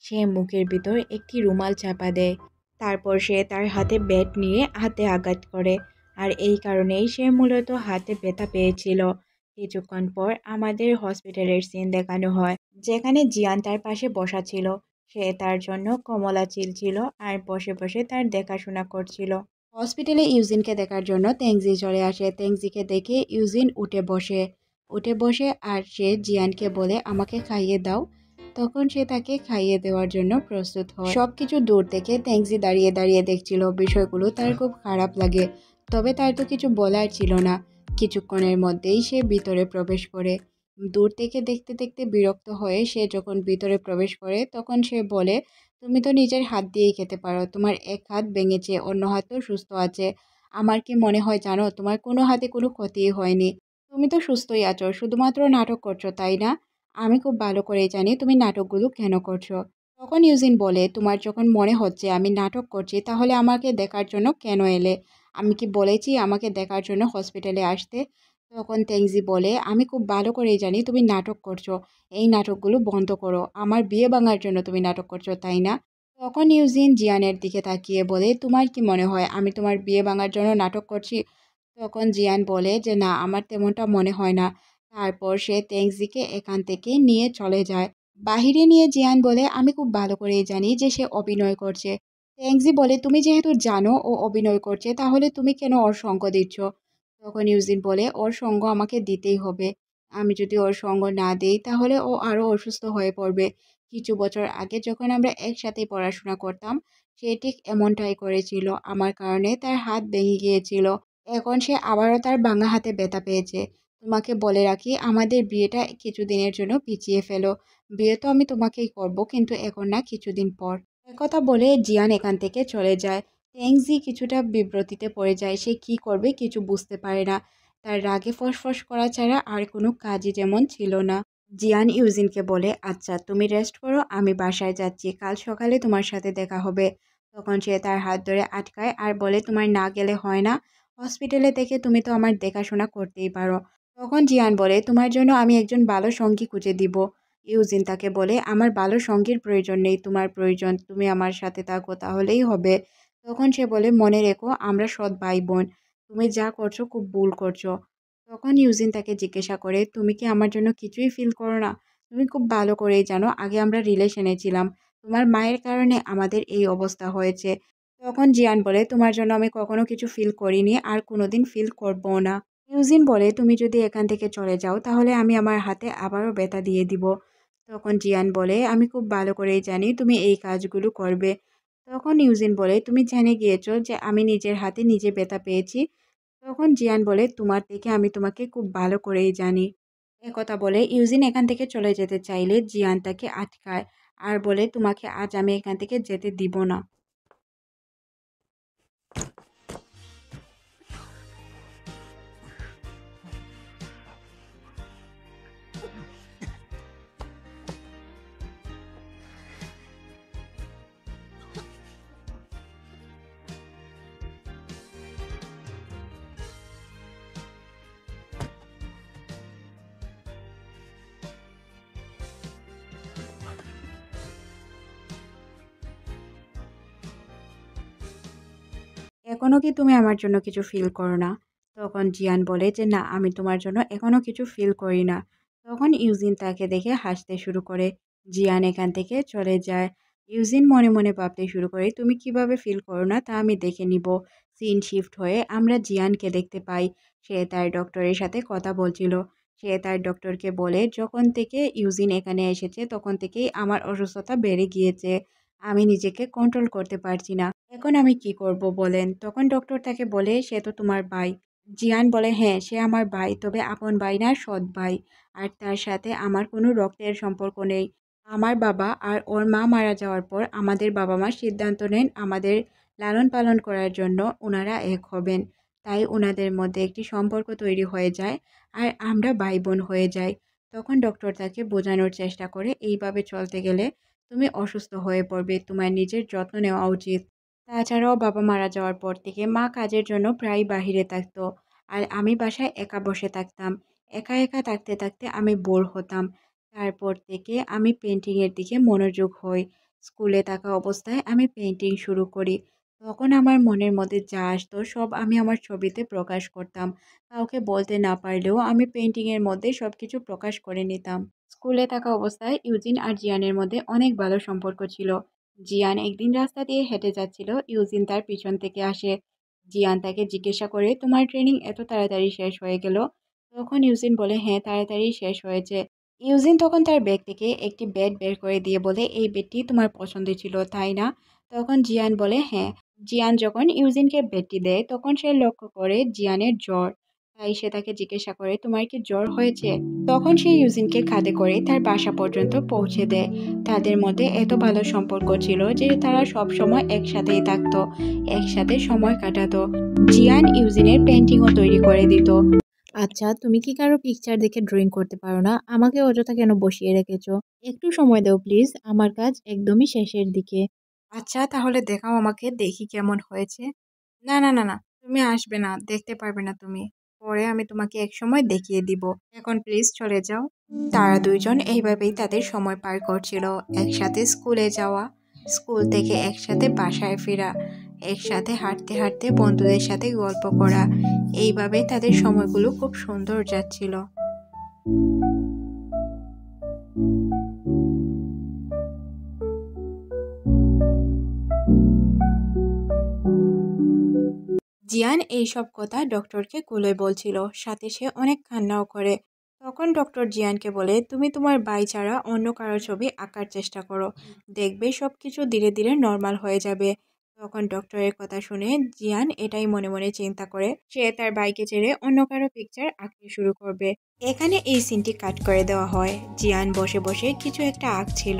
সে মুখের ভিতর একটি রুমাল চাপা দেয়, তারপর সে তার হাতে ব্যাট নিয়ে হাতে আঘাত করে, আর এই কারণেই সে মূলত হাতে ব্যথা পেয়েছিল। কিছুক্ষণ পর আমাদের হসপিটালের সিন দেখানো হয়, যেখানে জিয়ান তার পাশে বসা ছিল। সে তার জন্য কমলা চিলছিল আর বসে বসে তার দেখাশোনা করছিল। হসপিটালে ইউজিনকে দেখার জন্য তেংজি চলে আসে। তেংজিকে দেখে ইউজিন উঠে বসে আর সে জিয়ানকে বলে আমাকে খাইয়ে দাও। তখন সে তাকে খাইয়ে দেওয়ার জন্য প্রস্তুত হয়। সবকিছু দূর থেকে তেংজি দাঁড়িয়ে দাঁড়িয়ে দেখছিল, বিষয়গুলো তার খুব খারাপ লাগে, তবে তার তো কিছু বলার ছিল না। কিছুক্ষণের মধ্যেই সে ভিতরে প্রবেশ করে। দূর থেকে দেখতে দেখতে বিরক্ত হয়ে সে যখন ভিতরে প্রবেশ করে তখন সে বলে তুমি তো নিজের হাত দিয়েই খেতে পারো, তোমার এক হাত ভেঙেছে, অন্য হাত তো সুস্থ আছে। আমার কি মনে হয় জানো, তোমার কোনো হাতে কোনো ক্ষতিই হয়নি, তুমি তো সুস্থই আছো, শুধুমাত্র নাটক করছো তাই না? আমি খুব ভালো করেই জানি তুমি নাটকগুলো কেন করছো। তখন ইউজিন বলে তোমার যখন মনে হচ্ছে আমি নাটক করছি তাহলে আমাকে দেখার জন্য কেন এলে? আমি কি বলেছি আমাকে দেখার জন্য হসপিটালে আসতে? তখন তেংজি বলে আমি খুব ভালো করেই জানি তুমি নাটক করছো, এই নাটকগুলো বন্ধ করো, আমার বিয়ে ভাঙার জন্য তুমি নাটক করছো তাই না? তখন ইউজিন জিয়ানের দিকে তাকিয়ে বলে তোমার কি মনে হয় আমি তোমার বিয়ে ভাঙার জন্য নাটক করছি? তখন জিয়ান বলে যে না, আমার তেমনটা মনে হয় না। তারপর সে তেংজিকে এখান থেকে নিয়ে চলে যায়। বাহিরে নিয়ে জিয়ান বলে আমি খুব ভালো করেই জানি যে সে অভিনয় করছে। তেংজি বলে তুমি যেহেতু জানো ও অভিনয় করছে তাহলে তুমি কেন ওর সঙ্গ দিচ্ছ? তখন ইউজিন বলে ওর সঙ্গ আমাকে দিতেই হবে, আমি যদি ওর সঙ্গ না দিই তাহলে ও আরও অসুস্থ হয়ে পড়বে। কিছু বছর আগে যখন আমরা একসাথে পড়াশোনা করতাম সে ঠিক এমনটাই করেছিল, আমার কারণে তার হাত ভেঙে গিয়েছিল। এখন সে আবারও তার বাঁ হাতে ব্যথা পেয়েছে। তোমাকে বলে রাখি আমাদের বিয়েটা কিছুদিনের জন্য পিছিয়ে ফেলো, বিয়ে তো আমি তোমাকেই করব কিন্তু এখন না, কিছুদিন পর। একথা বলে জিয়ান এখান থেকে চলে যায়। ট্যাংজি কিছুটা বিব্রতিতে পড়ে যায়, সে কি করবে কিছু বুঝতে পারে না। তার রাগে ফসফস করা ছাড়া আর কোনো কাজই যেমন ছিল না। জিয়ান ইউজিনকে বলে আচ্ছা তুমি রেস্ট করো, আমি বাসায় যাচ্ছি, কাল সকালে তোমার সাথে দেখা হবে। তখন সে তার হাত ধরে আটকায় আর বলে তোমার না গেলে হয় না, হসপিটালে থেকে তুমি তো আমার দেখাশোনা করতেই পারো। তখন জিয়ান বলে তোমার জন্য আমি একজন ভালো সঙ্গী খুঁজে দিব। ইউজিন তাকে বলে আমার ভালো সঙ্গীর প্রয়োজন নেই, তোমার প্রয়োজন, তুমি আমার সাথে থাকো তাহলেই হবে। তখন সে বলে মনে রেখো আমরা সৎ ভাই বোন, তুমি যা করছো খুব ভুল করছো। তখন ইউজিন তাকে জিজ্ঞাসা করে তুমি কি আমার জন্য কিছুই ফিল করো না? তুমি খুব ভালো করেই জানো আগে আমরা রিলেশনে ছিলাম, তোমার মায়ের কারণে আমাদের এই অবস্থা হয়েছে। তখন জিয়ান বলে তোমার জন্য আমি কখনো কিছু ফিল করিনি আর কোনোদিন ফিল করবো না। ইউজিন বলে তুমি যদি এখান থেকে চলে যাও তাহলে আমি আমার হাতে আবারও ব্যথা দিয়ে দিব। তখন জিয়ান বলে আমি খুব ভালো করেই জানি তুমি এই কাজগুলো করবে। তখন ইউজিন বলে তুমি জেনে গিয়েছো যে আমি নিজের হাতে নিজে ব্যথা পেয়েছি। তখন জিয়ান বলে তোমার থেকে আমি তোমাকে খুব ভালো করেই জানি। একথা বলে ইউজিন এখান থেকে চলে যেতে চাইলে জিয়ান তাকে আটকায় আর বলে তোমাকে আজ আমি এখান থেকে যেতে দিব না। এখনও কি তুমি আমার জন্য কিছু ফিল করো না? তখন জিয়ান বলে যে না, আমি তোমার জন্য এখনও কিছু ফিল করি না। তখন ইউজিন তাকে দেখে হাসতে শুরু করে। জিয়ান এখান থেকে চলে যায়। ইউজিন মনে মনে ভাবতে শুরু করে, তুমি কিভাবে ফিল করো না তা আমি দেখে নিব। সিন শিফট হয়ে আমরা জিয়ানকে দেখতে পাই। সে তার ডক্টরের সাথে কথা বলছিল। সে তার ডক্টরকে বলে, যখন থেকে ইউজিন এখানে এসেছে তখন থেকেই আমার অসুস্থতা বেড়ে গিয়েছে। আমি নিজেকে কন্ট্রোল করতে পারছি না। এখন আমি কি করব বলেন? তখন ডক্টর তাকে বলে, সে তো তোমার ভাই। জিয়ান বলে, হ্যাঁ সে আমার ভাই, তবে আপন ভাই না, সৎ ভাই। আর তার সাথে আমার কোনো রক্তের সম্পর্ক নেই। আমার বাবা আর ওর মা মারা যাওয়ার পর আমাদের বাবা মা সিদ্ধান্ত নেন আমাদের লালন পালন করার জন্য ওনারা এক হবেন। তাই ওনাদের মধ্যে একটি সম্পর্ক তৈরি হয়ে যায় আর আমরা ভাই বোন হয়ে যাই। তখন ডক্টর তাকে বোঝানোর চেষ্টা করে, এইভাবে চলতে গেলে তুমি অসুস্থ হয়ে পড়বে, তোমার নিজের যত্ন নেওয়া উচিত। তাছাড়াও বাবা মারা যাওয়ার পর থেকে মা কাজের জন্য প্রায় বাহিরে থাকতো আর আমি বাসায় একা বসে থাকতাম। একা একা থাকতে থাকতে আমি বোর হতাম। তারপর থেকে আমি পেন্টিংয়ের দিকে মনোযোগ হই। স্কুলে থাকা অবস্থায় আমি পেন্টিং শুরু করি। তখন আমার মনের মধ্যে যা আসতো সব আমি আমার ছবিতে প্রকাশ করতাম। কাউকে বলতে না পারলেও আমি পেন্টিংয়ের মধ্যে সব কিছু প্রকাশ করে নিতাম। স্কুলে থাকা অবস্থায় ইউজিন আর জিয়ানের মধ্যে অনেক ভালো সম্পর্ক ছিল। জিয়ান একদিন রাস্তা দিয়ে হেঁটে যাচ্ছিল, ইউজিন তার পিছন থেকে আসে। জিয়ান তাকে জিজ্ঞাসা করে, তোমার ট্রেনিং এত তাড়াতাড়ি শেষ হয়ে গেল? তখন ইউজিন বলে, হ্যাঁ তাড়াতাড়ি শেষ হয়েছে। ইউজিন তখন তার ব্যাগ থেকে একটি ব্যাট বের করে দিয়ে বলে, এই ব্যাটটি তোমার পছন্দ ছিল তাই না? তখন জিয়ান বলে, হ্যাঁ। জিয়ান যখন ইউজিনকে ব্যাটটি দেয় তখন সে লক্ষ্য করে জিয়ানের জ্বর। তাই সে তাকে জিজ্ঞাসা করে, তোমার কি জ্বর হয়েছে? তখন সে ইউজিনকে কাঁধে করে তার বাসা পর্যন্ত পৌঁছে দেয়। তাদের মধ্যে এত ভালো সম্পর্ক ছিল যে তারা সব সময় একসাথেই থাকতো, একসাথে সময় কাটাতো। জিয়ান ইউজিনের পেন্টিংও তৈরি করে দিত। আচ্ছা, তুমি কি কারো পিকচার দেখে ড্রয়িং করতে পারো না? আমাকে অযথা কেন বসিয়ে রেখেছো? একটু সময় দাও প্লিজ, আমার কাজ একদমই শেষের দিকে। আচ্ছা তাহলে দেখাও আমাকে, দেখি কেমন হয়েছে। না না না না, তুমি আসবে না, দেখতে পারবে না তুমি। পরে আমি তোমাকে এক সময় দেখিয়ে দিব। এখন প্লিজ চলে যাও। তারা দুইজন এইভাবেই তাদের সময় পার করছিল। একসাথে স্কুলে যাওয়া, স্কুল থেকে একসাথে বাসায় ফেরা, একসাথে হাঁটতে হাঁটতে বন্ধুদের সাথে গল্প করা। এইভাবে তাদের সময়গুলো খুব সুন্দর যাচ্ছিল। জিয়ান এইসব কথা ডক্টরকে খুলে বলছিল, সাথে সে অনেক কান্নাও করে। তখন ডক্টর জিয়ানকে বলে, তুমি তোমার ভাই ছাড়া অন্য কারো ছবি আঁকার চেষ্টা করো, দেখবে সব কিছু ধীরে ধীরে নর্মাল হয়ে যাবে। তখন ডক্টরের কথা শুনে জিয়ান এটাই মনে মনে চিন্তা করে, সে তার ভাইকে ছেড়ে অন্য কারো পিকচার আঁকতে শুরু করবে। এখানে এই সিনটি কাট করে দেওয়া হয়। জিয়ান বসে বসে কিছু একটা আঁকছিল।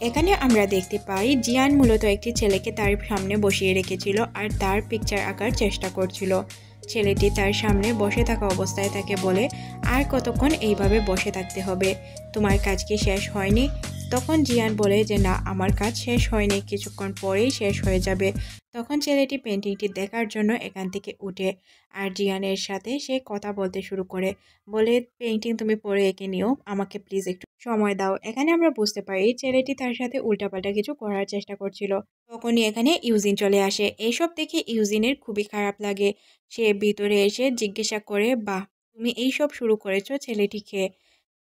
এখানে আমরা দেখতে পাই জিয়ান মূলত একটি ছেলেকে তার সামনে বসিয়ে রেখেছিল আর তার পিকচার আঁকার চেষ্টা করছিল। ছেলেটি তার সামনে বসে থাকা অবস্থায় তাকে বলে, আর কতক্ষণ এইভাবে বসে থাকতে হবে, তোমার কাজ কি শেষ হয়নি? তখন জিয়ান বলে যে না, আমার কাজ শেষ হয়নি, কিছুক্ষণ পরেই শেষ হয়ে যাবে। তখন ছেলেটি পেন্টিংটি দেখার জন্য এখান থেকে উঠে আর জিয়ানের সাথে সে কথা বলতে শুরু করে, বলে পেন্টিং তুমি পরে এঁকে নিও, আমাকে প্লিজ একটু সময় দাও। এখানে আমরা বুঝতে পারি ছেলেটি তার সাথে উল্টাপাল্টা কিছু করার চেষ্টা করছিল। তখনই এখানে ইউজিন চলে আসে। এইসব দেখে ইউজিনের খুবই খারাপ লাগে। সে ভিতরে এসে জিজ্ঞাসা করে, বাহ, তুমি এইসব শুরু করেছো ছেলেটিকে?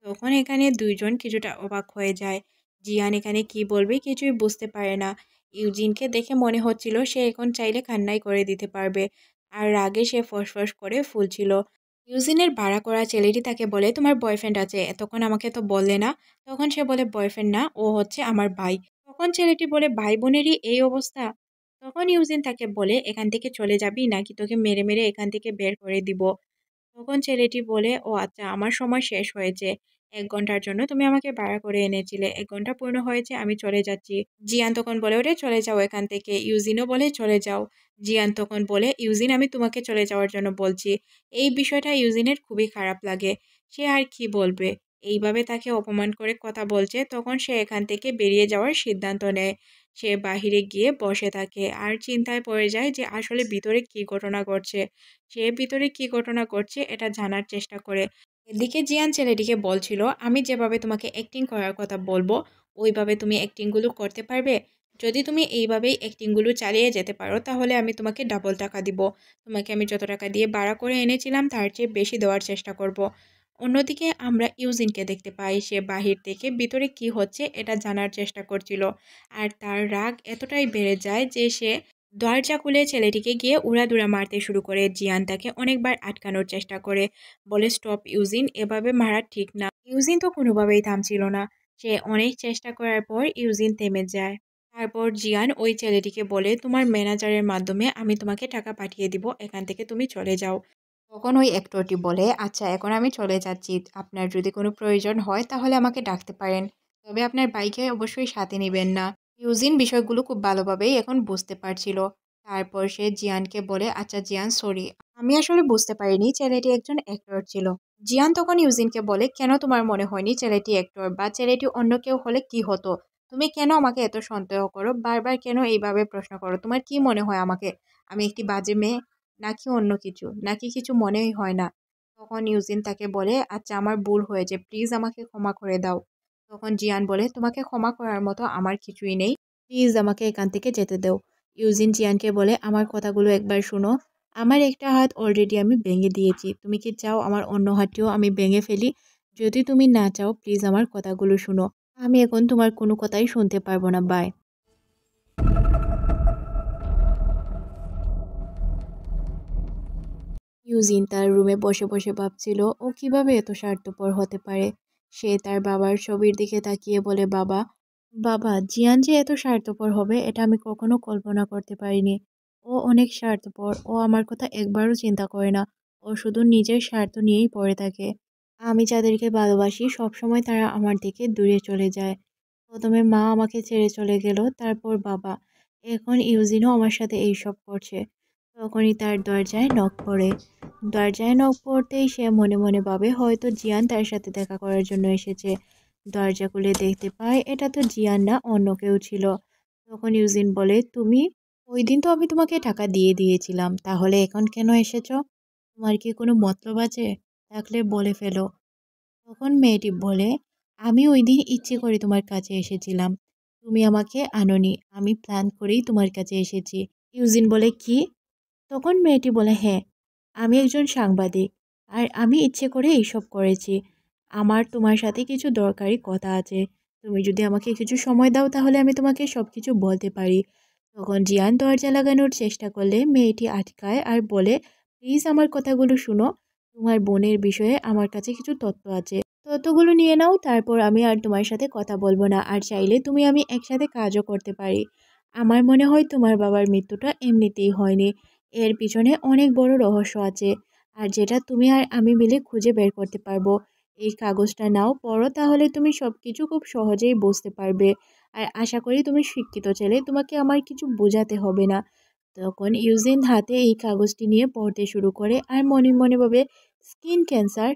তখন এখানে দুইজন কিছুটা অবাক হয়ে যায়। জিয়ান এখানে কি বলবে কিছুই বুঝতে পারে না। ইউজিনকে দেখে মনে হচ্ছিল সে এখন চাইলে কান্নাই করে দিতে পারবে, আর রাগে সে ফসফস করে ফুলছিল। ইউজিনের ভাড়া করা ছেলেটি তাকে বলে, তোমার বয়ফ্রেন্ড আছে, এতক্ষণ আমাকে তো বললে না। তখন সে বলে, বয়ফ্রেন্ড না, ও হচ্ছে আমার ভাই। তখন ছেলেটি বলে, ভাই বোনেরই এই অবস্থা? তখন ইউজিন তাকে বলে, এখান থেকে চলে যাবি নাকি তোকে মেরে মেরে এখান থেকে বের করে দিব। তখন ছেলেটি বলে, ও আচ্ছা, আমার সময় শেষ হয়েছে। 1 ঘন্টার জন্য তুমি আমাকে ভাড়া করে এনেছিলে, 1 ঘন্টা পূর্ণ হয়েছে, আমি চলে যাচ্ছি। জিয়ান তখন বলে ওঠে, চলে যাও এখান থেকে। ইউজিনও বলে, চলে যাও। জিয়ান তখন বলে, ইউজিন আমি তোমাকে চলে যাওয়ার জন্য বলছি। এই বিষয়টা ইউজিনের খুবই খারাপ লাগে। সে আর কি বলবে, এইভাবে তাকে অপমান করে কথা বলছে। তখন সে এখান থেকে বেরিয়ে যাওয়ার সিদ্ধান্ত নেয়। সে বাহিরে গিয়ে বসে থাকে আর চিন্তায় পড়ে যায় যে আসলে ভিতরে কি ঘটনা ঘটছে। সে ভিতরে কি ঘটনা ঘটছে এটা জানার চেষ্টা করে। এদিকে জিয়ান ছেলেটিকে বলছিল, আমি যেভাবে তোমাকে অ্যাক্টিং করার কথা বলবো ওইভাবে তুমি অ্যাক্টিংগুলো করতে পারবে? যদি তুমি এইভাবেই অ্যাক্টিংগুলো চালিয়ে যেতে পারো তাহলে আমি তোমাকে ডাবল টাকা দিব। তোমাকে আমি যত টাকা দিয়ে ভাড়া করে এনেছিলাম তার চেয়ে বেশি দেওয়ার চেষ্টা করব। অন্যদিকে আমরা ইউজিনকে দেখতে পাই, সে বাহির থেকে ভিতরে কি হচ্ছে এটা জানার চেষ্টা করছিল। আর তার রাগ এতটাই বেড়ে যায় যে সে দরজা খুলে ছেলেটিকে গিয়ে উড়াধুরা মারতে শুরু করে। জিয়ান তাকে অনেকবার আটকানোর চেষ্টা করে, বলে স্টপ ইউজিন, এভাবে মারা ঠিক না। ইউজিন তো কোনোভাবেই থামছিল না। সে অনেক চেষ্টা করার পর ইউজিন থেমে যায়। তারপর জিয়ান ওই ছেলেটিকে বলে, তোমার ম্যানেজারের মাধ্যমে আমি তোমাকে টাকা পাঠিয়ে দিব, এখান থেকে তুমি চলে যাও। তখন ওই অ্যাক্টরটি বলে, আচ্ছা এখন আমি চলে যাচ্ছি, আপনার যদি কোনো প্রয়োজন হয় তাহলে আমাকে ডাকতে পারেন, তবে আপনার বাইকে অবশ্যই সাথে নেবেন না। ইউজিন বিষয়গুলো খুব ভালোভাবেই এখন বুঝতে পারছিল। তারপর সে জিয়ানকে বলে, আচ্ছা জিয়ান সরি, আমি আসলে বুঝতে পারিনি ছেলেটি একজন অ্যাক্টর ছিল। জিয়ান তখন ইউজিনকে বলে, কেন তোমার মনে হয়নি ছেলেটি অ্যাক্টর, বা ছেলেটি অন্য কেউ হলে কি হতো? তুমি কেন আমাকে এত সন্দেহ করো, বারবার কেন এইভাবে প্রশ্ন করো? তোমার কি মনে হয় আমাকে, আমি একটি বাজে মেয়ে, নাকি অন্য কিছু, নাকি কিছু মনেই হয় না? তখন ইউজিন তাকে বলে, আচ্ছা আমার ভুল হয়েছে, প্লিজ আমাকে ক্ষমা করে দাও। তখন জিয়ান বলে, তোমাকে ক্ষমা করার মতো আমার কিছুই নেই, প্লিজ আমাকে এখান থেকে যেতে দাও। ইউজিন জিয়ানকে বলে, আমার কথাগুলো একবার শুনো, আমার একটা হাত অলরেডি আমি ভেঙে দিয়েছি, তুমি কি চাও আমার অন্য হাতটিও আমি ভেঙে ফেলি? যদি তুমি না চাও প্লিজ আমার কথাগুলো শুনো, আমি এখন তোমার কোনো কথাই শুনতে পারবো না, বাই। ইউজিন তার রুমে বসে বসে ভাবছিল ও কিভাবে এত স্বার্থপর হতে পারে। সে তার বাবার ছবির দিকে তাকিয়ে বলে, বাবা, বাবা, জিয়ান যে এত স্বার্থপর হবে এটা আমি কখনো কল্পনা করতে পারিনি। ও অনেক স্বার্থপর, ও আমার কথা একবারও চিন্তা করে না, ও শুধু নিজের স্বার্থ নিয়েই পড়ে থাকে। আমি যাদেরকে ভালোবাসি সবসময় তারা আমার থেকে দূরে চলে যায়। প্রথমে মা আমাকে ছেড়ে চলে গেল, তারপর বাবা, এখন ইউজিনও আমার সাথে এইসব করছে। তখনই তার দরজায় নক পড়ে। দরজায় নক পড়তেই সে মনে মনে ভাবে হয়তো জিয়ান তার সাথে দেখা করার জন্য এসেছে। দরজা খুলে দেখতে পায় এটা তো জিয়ান না, অন্য কেউ ছিল। তখন ইউজিন বলে, তুমি, ওই দিন তো আমি তোমাকে টাকা দিয়ে দিয়েছিলাম, তাহলে এখন কেন এসেছো? তোমার কি কোনো মতলব আছে? থাকলে বলে ফেলো। তখন মেয়েটি বলে, আমি ওই দিন ইচ্ছে করে তোমার কাছে এসেছিলাম, তুমি আমাকে আনোনি, আমি প্ল্যান করেই তোমার কাছে এসেছি। ইউজিন বলে, কি? তখন মেয়েটি বলে, হ্যাঁ, আমি একজন সাংবাদিক, আর আমি ইচ্ছে করে এইসব করেছি। আমার তোমার সাথে কিছু দরকারি কথা আছে, তুমি যদি আমাকে কিছু সময় দাও তাহলে আমি তোমাকে সব কিছু বলতে পারি। তখন জিয়ান দরজা লাগানোর চেষ্টা করলে মেয়েটি আটকায় আর বলে, প্লিজ আমার কথাগুলো শুনো, তোমার বোনের বিষয়ে আমার কাছে কিছু তথ্য আছে, তথ্যগুলো নিয়ে নাও, তারপর আমি আর তোমার সাথে কথা বলবো না, আর চাইলে তুমি আমি একসাথে কাজও করতে পারি। আমার মনে হয় তোমার বাবার মৃত্যুটা এমনিতেই হয়নি, এর পিছনে অনেক বড় রহস্য আছে, আর যেটা তুমি আর আমি মিলে খুঁজে বের করতে পারবো। এই কাগজটা নাও, পড়ো, তাহলে তুমি সব কিছু খুব সহজেই বুঝতে পারবে। আর আশা করি তুমি শিক্ষিত ছেলে, তোমাকে আমার কিছু বোঝাতে হবে না। তখন ইউজিন হাতে এই কাগজটি নিয়ে পড়তে শুরু করে আর মনে মনে ভাবে, স্কিন ক্যান্সার,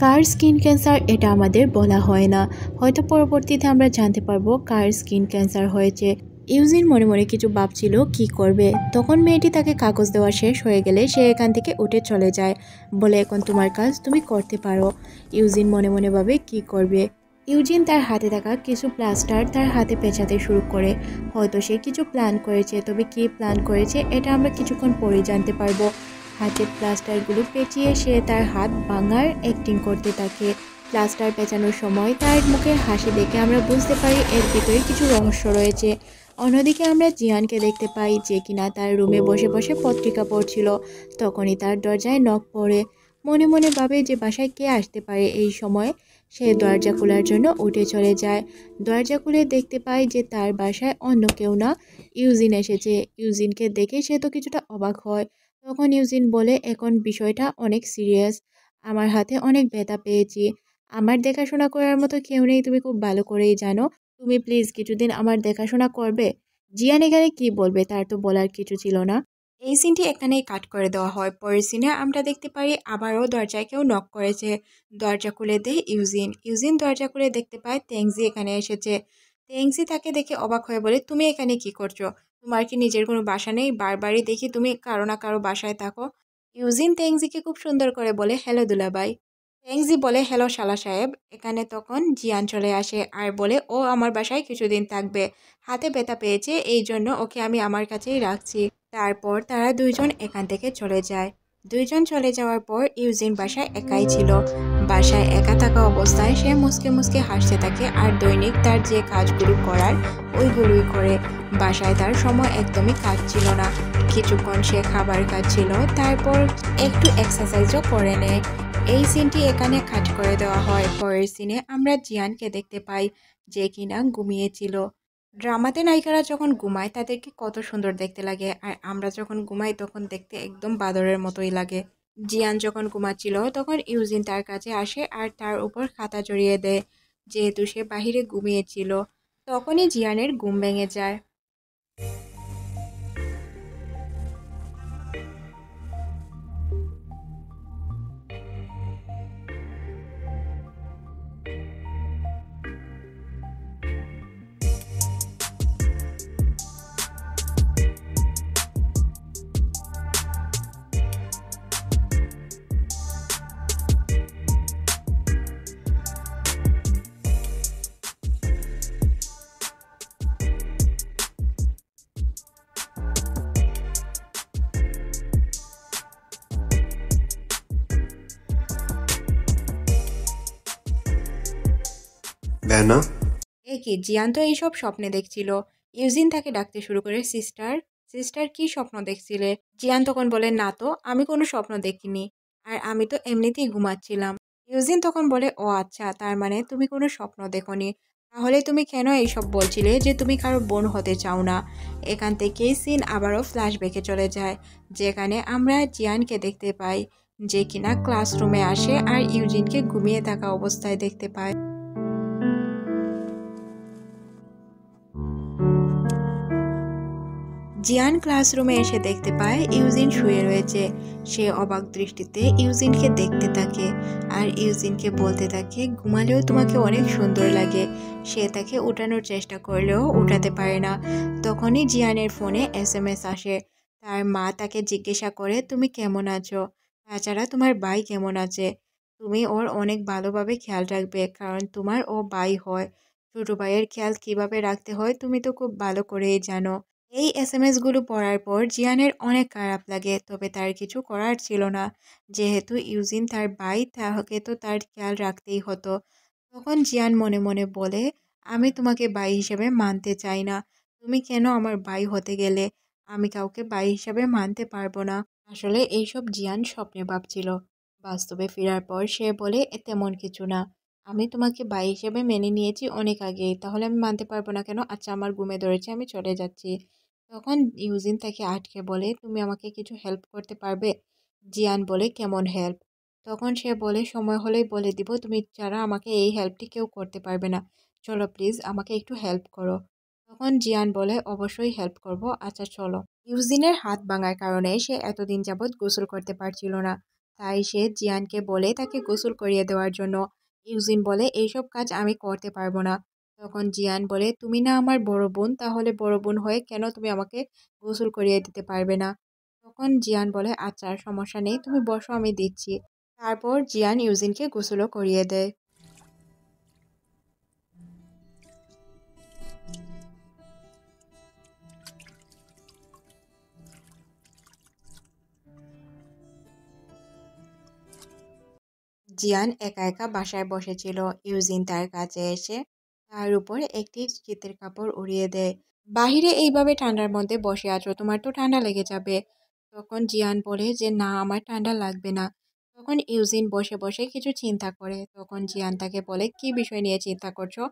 কার স্কিন ক্যান্সার এটা আমাদের বলা হয় না, হয়তো পরবর্তীতে আমরা জানতে পারবো কার স্কিন ক্যান্সার হয়েছে। ইউজিন মনে মনে কিছু ভাবছিল কি করবে। তখন মেয়েটি তাকে কাগজ দেওয়া শেষ হয়ে গেলে সে এখান থেকে উঠে চলে যায়, বলে, এখন তোমার কাজ তুমি করতে পারো। ইউজিন মনে মনে ভাবে কি করবে। ইউজিন তার হাতে থাকা কিছু প্লাস্টার তার হাতে পেঁচাতে শুরু করে। হয়তো সে কিছু প্ল্যান করেছে, তবে কি প্ল্যান করেছে এটা আমরা কিছুক্ষণ পরেই জানতে পারবো। হাতের প্লাস্টারগুলো পেঁচিয়ে সে তার হাত ভাঙার অ্যাক্টিং করতে থাকে। প্লাস্টার পেঁচানোর সময় তার মুখের হাসি দেখে আমরা বুঝতে পারি এর ভিতরে কিছু রহস্য রয়েছে। অন্যদিকে আমরা জিয়ানকে দেখতে পাই যে কিনা তার রুমে বসে বসে পত্রিকা পড়ছিল। তখনই তার দরজায় নক পড়ে। মনে মনে ভাবে যে বাসায় কে আসতে পারে এই সময়। সে দরজা খোলার জন্য উঠে চলে যায়। দরজা খুলে দেখতে পায় যে তার বাসায় অন্য কেউ না, ইউজিন এসেছে। ইউজিনকে দেখে সে তো কিছুটা অবাক হয়। তখন ইউজিন বলে, এখন বিষয়টা অনেক সিরিয়াস, আমার হাতে অনেক ব্যথা পেয়েছি, আমার দেখাশোনা করার মতো কেউ নেই, তুমি খুব ভালো করেই জানো, তুমি প্লিজ কিছুদিন আমার দেখাশোনা করবে? জিয়ান এখানে কি বলবে, তার তো বলার কিছু ছিল না। এই সিনটি এখানেই কাট করে দেওয়া হয়। পরের সিনে আমরা দেখতে পারি আবারও দরজায় কেউ নক করেছে। দরজা খুলে দেয় ইউজিন। ইউজিন দরজা খুলে দেখতে পায় তেংজি এখানে এসেছে। তেংজি তাকে দেখে অবাক হয়ে বলে, তুমি এখানে কি করছো? তোমার কি নিজের কোনো বাসা নেই? বারবারই দেখি তুমি কারো না কারো বাসায় থাকো। ইউজিন তেংজিকে খুব সুন্দর করে বলে, হ্যালো দুলাভাই। ফেংজি বলে, হ্যালো শালা সাহেব। এখানে তখন জিয়ান চলে আসে আর বলে, ও আমার বাসায় কিছুদিন থাকবে, হাতে ব্যথা পেয়েছে, এই জন্য ওকে আমি আমার কাছেই রাখছি। তারপর তারা দুইজন এখান থেকে চলে যায়। দুইজন চলে যাওয়ার পর ইউজিন বাসায় একাই ছিল। বাসায় একা থাকা অবস্থায় সে মুসকে মুসকে হাসতে থাকে আর দৈনিক তার যে কাজগুলো করার ওইগুলোই করে। বাসায় তার সময় একদমই কাজ ছিল না। কিছুক্ষণ সে খাবার খাচ্ছিল, তারপর একটু এক্সারসাইজও করে নেয়। এই সিনটি এখানে কাট করে দেওয়া হয়। পরের সিনে আমরা জিয়ানকে দেখতে পাই, যে কিনা ঘুমিয়েছিল। ড্রামাতে নায়িকারা যখন ঘুমায় তাদেরকে কত সুন্দর দেখতে লাগে, আর আমরা যখন ঘুমাই তখন দেখতে একদম বাদরের মতোই লাগে। জিয়ান যখন ঘুমাচ্ছিল তখন ইউজিন তার কাছে আসে আর তার উপর খাতা জড়িয়ে দেয়, যেহেতু সে বাহিরে ঘুমিয়েছিল। তখনই জিয়ানের ঘুম ভেঙে যায়। Vanna? কি জিয়ান তো এইসব স্বপ্নে দেখছিল। ইউজিন তাকে ডাকতে শুরু করে, সিস্টার, সিস্টার কি স্বপ্ন দেখছিলে? জিয়ান তখন বলে, না তো, আমি কোনো স্বপ্ন দেখিনি, আর আমি তো এমনিতেই ঘুমাচ্ছিলাম। ইউজিন তখন বলে, ও আচ্ছা, তার মানে তুমি কোনো স্বপ্ন দেখোনি। তাহলে তুমি কেন এইসব বলছিলে যে তুমি কারো বোন হতে চাও না? এখান থেকেই সিন আবারও ফ্ল্যাশব্যাকে চলে যায়, যেখানে আমরা জিয়ানকে দেখতে পাই, যে কিনা ক্লাসরুমে আসে আর ইউজিনকে ঘুমিয়ে থাকা অবস্থায় দেখতে পায়। জিয়ান ক্লাসরুমে এসে দেখতে পায় ইউজিন শুয়ে রয়েছে। সে অবাক দৃষ্টিতে ইউজিনকে দেখতে থাকে আর ইউজিনকে বলতে থাকে, ঘুমালেও তোমাকে অনেক সুন্দর লাগে। সে তাকে উঠানোর চেষ্টা করলেও উঠাতে পারে না। তখনই জিয়ানের ফোনে SMS আসে। তার মা তাকে জিজ্ঞাসা করে, তুমি কেমন আছো? তাছাড়া তোমার ভাই কেমন আছে? তুমি ওর অনেক ভালোভাবে খেয়াল রাখবে, কারণ তোমার ও ভাই হয়। ছোট ভাইয়ের খেয়াল কিভাবে রাখতে হয় তুমি তো খুব ভালো করেই জানো। এই এসএমএসগুলো পড়ার পর জিয়ানের অনেক খারাপ লাগে, তবে তার কিছু করার ছিল না। যেহেতু ইউজিন তার ভাই, তাহলে তো তার খেয়াল রাখতেই হতো। তখন জিয়ান মনে মনে বলে, আমি তোমাকে ভাই হিসেবে মানতে চাই না। তুমি কেন আমার ভাই হতে গেলে? আমি কাউকে ভাই হিসেবে মানতে পারবো না। আসলে এইসব জিয়ান স্বপ্নে ভাবছিল। বাস্তবে ফেরার পর সে বলে, তেমন কিছু না। আমি তোমাকে ভাই হিসেবে মেনে নিয়েছি অনেক আগেই, তাহলে আমি মানতে পারবো না কেন? আচ্ছা, আমার ঘুমে ধরেছে, আমি চলে যাচ্ছি। তখন ইউজিন তাকে আটকে বলে, তুমি আমাকে কিছু হেল্প করতে পারবে? জিয়ান বলে, কেমন হেল্প? তখন সে বলে, সময় হলেই বলে দিব, তুমি ছাড়া আমাকে এই হেল্পটি কেউ করতে পারবে না। চলো প্লিজ, আমাকে একটু হেল্প করো। তখন জিয়ান বলে, অবশ্যই হেল্প করব, আচ্ছা চলো। ইউজিনের হাত ভাঙার কারণে সে এতদিন যাবৎ গোসল করতে পারছিল না। তাই সে জিয়ানকে বলে তাকে গোসল করিয়ে দেওয়ার জন্য। ইউজিন বলে, এইসব কাজ আমি করতে পারবো না। তখন জিয়ান বলে, তুমি না আমার বড় বোন, তাহলে বড় বোন হয়ে কেন তুমি আমাকে গোসল করিয়ে দিতে পারবে না? তখন জিয়ান বলে, আচ্ছা সমস্যা নেই, তুমি বসো, আমি দিচ্ছি। তারপর জিয়ান ইউজিনকে গোসলও করিয়ে দেয়। জিয়ান একা একা বাসায় বসেছিল। ইউজিন তার কাছে এসে তার উপর একটি শীতের কাপড় উড়িয়ে দেয়। বাহিরে এইভাবে ঠান্ডার মধ্যে বসে আছো, তোমার তো ঠান্ডা লেগে যাবে। তখন জিয়ান বলে যে, না, আমার ঠান্ডা লাগবে না। তখন ইউজিন বসে বসে কিছু চিন্তা করে। তখন জিয়ান তাকে বলে, কি বিষয় নিয়ে চিন্তা করছো?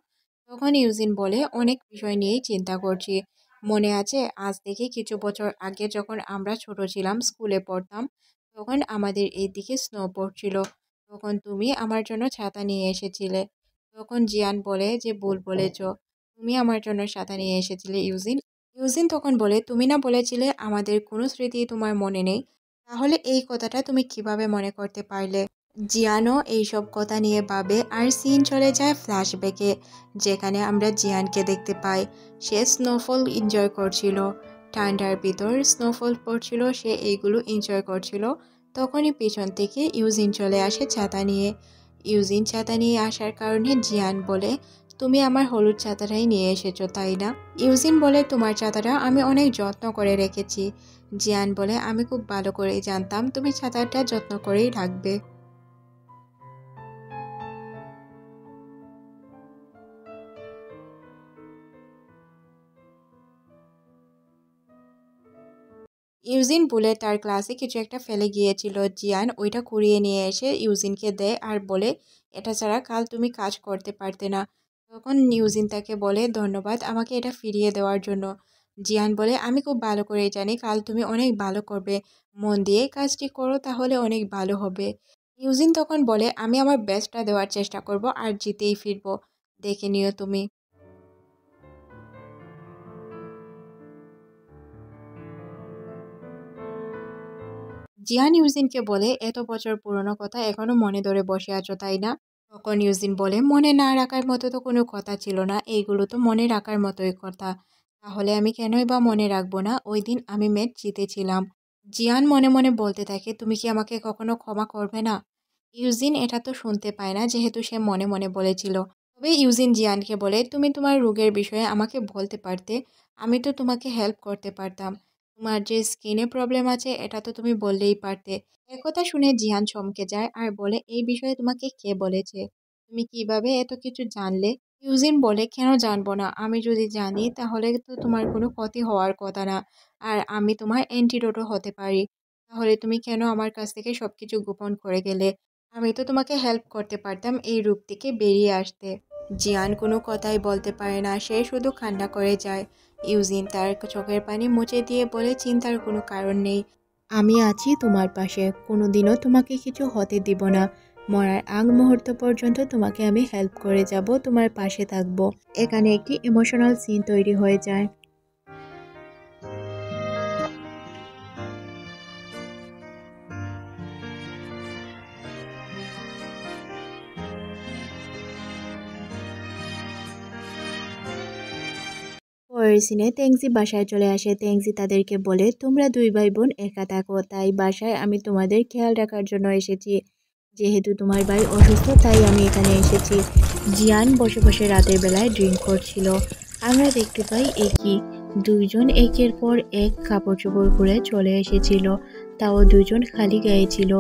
তখন ইউজিন বলে, অনেক বিষয় নিয়েই চিন্তা করছি। মনে আছে আজ থেকে কিছু বছর আগে যখন আমরা ছোট ছিলাম, স্কুলে পড়তাম, তখন আমাদের এইদিকে স্নো পড়ছিল। তখন তুমি আমার জন্য ছাতা নিয়ে এসেছিলে। তখন জিয়ান বলে যে, ভুল বলেছ, তুমি আমার জন্য ছাতা নিয়ে এসেছিলে ইউজিন। ইউজিন তখন বলে, তুমি না বলেছিলে আমাদের কোনো স্মৃতি তোমার মনে নেই? তাহলে এই কথাটা তুমি কিভাবে মনে করতে পারলে? জিয়ানও এইসব কথা নিয়ে ভাবে আর সিন চলে যায় ফ্ল্যাশব্যাকে, যেখানে আমরা জিয়ানকে দেখতে পাই। সে স্নোফল এনজয় করছিল। ঠান্ডার ভিতর স্নোফল পড়ছিল, সে এইগুলো এনজয় করছিল। তখনই পিছন থেকে ইউজিন চলে আসে ছাতা নিয়ে। ইউজিন ছাতা নিয়ে আসার কারণে জিয়ান বলে, তুমি আমার হলুদ ছাতাটাই নিয়ে এসেছো তাই না? ইউজিন বলে, তোমার ছাতাটা আমি অনেক যত্ন করে রেখেছি। জিয়ান বলে, আমি খুব ভালো করেই জানতাম তুমি ছাতাটা যত্ন করেই রাখবে। ইউজিন বলে তার ক্লাসে কিছু একটা ফেলে গিয়েছিল। জিয়ান ওইটা কুড়িয়ে নিয়ে এসে ইউজিনকে দেয় আর বলে, এটা ছাড়া কাল তুমি কাজ করতে পারতে না। তখন ইউজিন তাকে বলে, ধন্যবাদ আমাকে এটা ফিরিয়ে দেওয়ার জন্য। জিয়ান বলে, আমি খুব ভালো করেই জানি কাল তুমি অনেক ভালো করবে। মন দিয়ে কাজটি করো, তাহলে অনেক ভালো হবে। ইউজিন তখন বলে, আমি আমার বেস্টটা দেওয়ার চেষ্টা করব আর জিতেই ফিরবো, দেখে নিও তুমি। জিয়ান ইউজিনকে বলে, এত বছর পুরনো কথা এখনো মনে ধরে বসে আছো তাই না? তখন ইউজিন বলে, মনে না রাখার মতো তো কোনো কথা ছিল না, এইগুলো তো মনে রাখার মতোই কথা। তাহলে আমি কেনই বা মনে রাখবো না ওই দিন আমি ম্যাচ জিতেছিলাম। জিয়ান মনে মনে বলতে থাকে, তুমি কি আমাকে কখনো ক্ষমা করবে না? ইউজিন এটা তো শুনতে পায় না, যেহেতু সে মনে মনে বলেছিল। তবে ইউজিন জিয়ানকে বলে, তুমি তোমার রোগের বিষয়ে আমাকে বলতে পারতে, আমি তো তোমাকে হেল্প করতে পারতাম। তোমার যে স্কিনে প্রবলেম আছে এটা তো তুমি বললেই পারতে। একথা শুনে জিয়ান চমকে যায় আর বলে, এই বিষয়ে তোমাকে কে বলেছে? তুমি কিভাবে এত কিছু জানলে? ইউজিন বলে, কেন জানবো না, আমি যদি জানি তাহলে তো তোমার কোনো ক্ষতি হওয়ার কথা না, আর আমি তোমার অ্যান্টিডোটও হতে পারি। তাহলে তুমি কেন আমার কাছ থেকে সবকিছু গোপন করে গেলে? আমি তো তোমাকে হেল্প করতে পারতাম এই রূপ থেকে বেরিয়ে আসতে। জিয়ান কোনো কথাই বলতে পারে না, সে শুধু কান্না করে যায়। ইউজিন তার চোখের পানি মুছে দিয়ে বলে, চিন্তার কোনো কারণ নেই, আমি আছি তোমার পাশে, কোনোদিনও তোমাকে কিছু হতে দিব না। মরার আগ মুহূর্ত পর্যন্ত তোমাকে আমি হেল্প করে যাব, তোমার পাশে থাকবো। এখানে একটি ইমোশনাল সিন তৈরি হয়ে যায়। পরের সিনে তেংজি বাসায় চলে আসে। তেংজি তাদেরকে বলে, তোমরা দুই ভাই বোন একা থাকো, তাই বাসায় আমি তোমাদের খেয়াল রাখার জন্য এসেছি। যেহেতু তোমার ভাই অসুস্থ তাই আমি এখানে এসেছি। জিয়ান বসে বসে রাতের বেলায় ড্রিঙ্ক করছিল। আমরা দেখতে পাই একই দুইজন একের পর এক কাপড় চোপড় খুলে চলে এসেছিল, তাও দুইজন খালি গায়ে ছিল।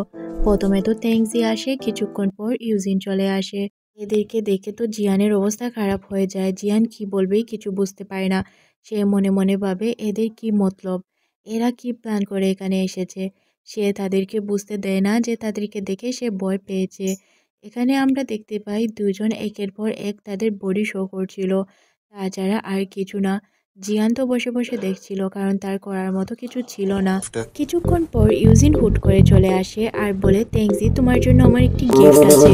প্রথমে তো তেংজি আসে, কিছুক্ষণ পর ইউজিন চলে আসে। এদেরকে দেখে তো জিয়ানের অবস্থা খারাপ হয়ে যায়। জিয়ান কি বলবে কিছু বুঝতে পারে না। সে মনে মনে ভাবে, এদের কি মতলব, এরা কি প্ল্যান করে এখানে এসেছে। সে তাদেরকে বুঝতে দেয় না যে তাদেরকে দেখে সে ভয় পেয়েছে। এখানে আমরা দেখতে পাই দুজন একের পর এক তাদের বডি শো করছিল, তাছাড়া আর কিছু না। জিয়ান তো বসে বসে দেখছিল, কারণ তার করার মতো কিছু ছিল না। After. কিছুক্ষণ পর ইউজিন হুট করে চলে আসে আর বলে, তেংজি তোমার জন্য আমার একটি গিফট আছে।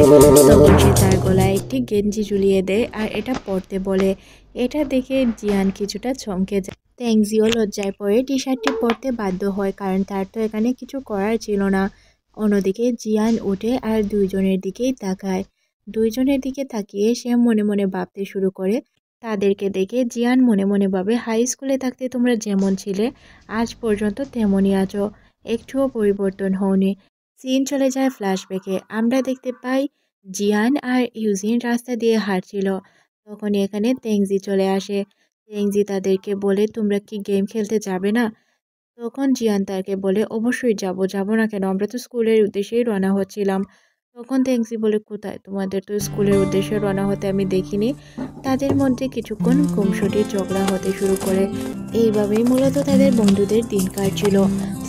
তখন সে তার গলায় একটি গেঞ্জি ঝুলিয়ে দেয় আর এটা পরতে বলে। এটা দেখে জিয়ান কিছুটা চমকে যায়। তেংজিও লজ্জায় পড়ে টি শার্টটি পরতে বাধ্য হয়, কারণ তার তো এখানে কিছু করার ছিল না। অন্যদিকে জিয়ান ওঠে আর দুইজনের দিকেই তাকায়। দুইজনের দিকে তাকিয়ে সে মনে মনে ভাবতে শুরু করে। তাদেরকে দেখে জিয়ান মনে মনে ভাবে, হাই স্কুলে থাকতে তোমরা যেমন ছিলে আজ পর্যন্ত তেমনই আছো, একটুও পরিবর্তন হওনি। সিন চলে যায় ফ্ল্যাশব্যাকে। আমরা দেখতে পাই জিয়ান আর ইউজিন রাস্তা দিয়ে হাঁটছিল। তখন এখানে তেংজি চলে আসে। তেংজি তাদেরকে বলে, তোমরা কি গেম খেলতে যাবে না? তখন জিয়ান তাকে বলে, অবশ্যই যাব, যাব না কেন, আমরা তো স্কুলের উদ্দেশ্যেই রওনা হচ্ছিলাম। তখন তেংজি বলে, কোথায়, তোমাদের তো স্কুলের উদ্দেশ্যে রওনা হতে আমি দেখিনি। তাদের মধ্যে কিছুক্ষণ গুমসুটি ঝগড়া হতে শুরু করে। এইভাবেই মূলত তাদের বন্ধুদের দিন কাটছিল।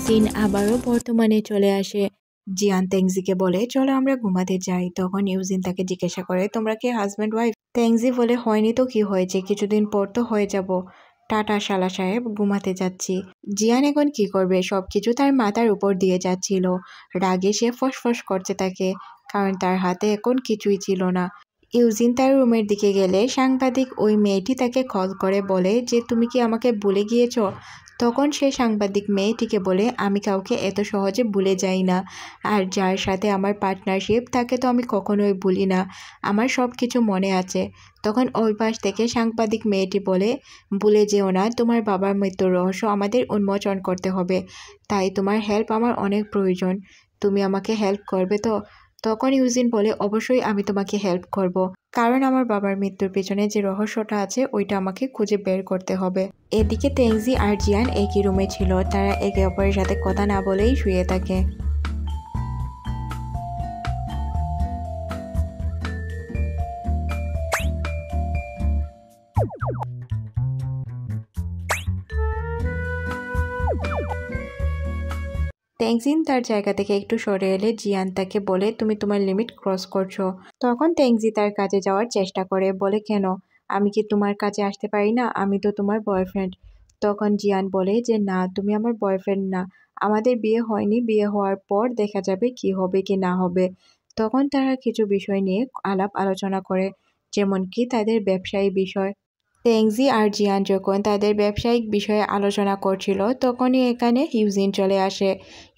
সিন আবারও বর্তমানে চলে আসে। জিয়ান তেংজিকে বলে, চলো আমরা ঘুমাতে যাই। তখন ইউজিন তাকে জিজ্ঞাসা করে, তোমরা কি হাজব্যান্ড ওয়াইফ? তেংজি বলে, হয়নি তো কি হয়েছে, কিছুদিন পর তো হয়ে যাব। টাটা শালা সাহেব, ঘুমাতে যাচ্ছি। জিয়ান এখন কি করবে, সবকিছু তার মাথার উপর দিয়ে যাচ্ছিল। রাগে সে ফসফস করতে থাকে, কারণ তার হাতে এখন কিছুই ছিল না। ইউজিন তার রুমের দিকে গেলে সাংবাদিক ওই মেয়েটি তাকে কল করে বলে যে, তুমি কি আমাকে ভুলে গিয়েছো? তখন সে সাংবাদিক মেয়েটিকে বলে, আমি কাউকে এত সহজে ভুলে যাই না, আর যার সাথে আমার পার্টনারশিপ তাকে তো আমি কখনোই ভুলি না, আমার সব কিছু মনে আছে। তখন ওই পাশ থেকে সাংবাদিক মেয়েটি বলে, ভুলে যেও না, তোমার বাবার মৃত্যুর রহস্য আমাদের উন্মোচন করতে হবে, তাই তোমার হেল্প আমার অনেক প্রয়োজন। তুমি আমাকে হেল্প করবে তো? তখন ইউজিন বলে অবশ্যই আমি তোমাকে হেল্প করব, কারণ আমার বাবার মৃত্যুর পেছনে যে রহস্যটা আছে ওইটা আমাকে খুঁজে বের করতে হবে। এদিকে তেংজি আর জিয়ান একই রুমে ছিল, তারা একে অপরের সাথে কথা না বলেই শুয়ে থাকে। তেংজিন তার জায়গা থেকে একটু সরে এলে জিয়ান তাকে বলে তুমি তোমার লিমিট ক্রস করছো। তখন তেংজি তার কাছে যাওয়ার চেষ্টা করে, বলে কেন, আমি কি তোমার কাছে আসতে পারি না, আমি তো তোমার বয়ফ্রেন্ড। তখন জিয়ান বলে যে না, তুমি আমার বয়ফ্রেন্ড না, আমাদের বিয়ে হয়নি, বিয়ে হওয়ার পর দেখা যাবে কি হবে কি না হবে। তখন তারা কিছু বিষয় নিয়ে আলাপ আলোচনা করে, যেমন কি তাদের ব্যবসায়ী বিষয়। তেংজি আর জিয়ান যখন তাদের ব্যবসায়িক বিষয়ে আলোচনা করছিল তখনই এখানে ইউজিন চলে আসে।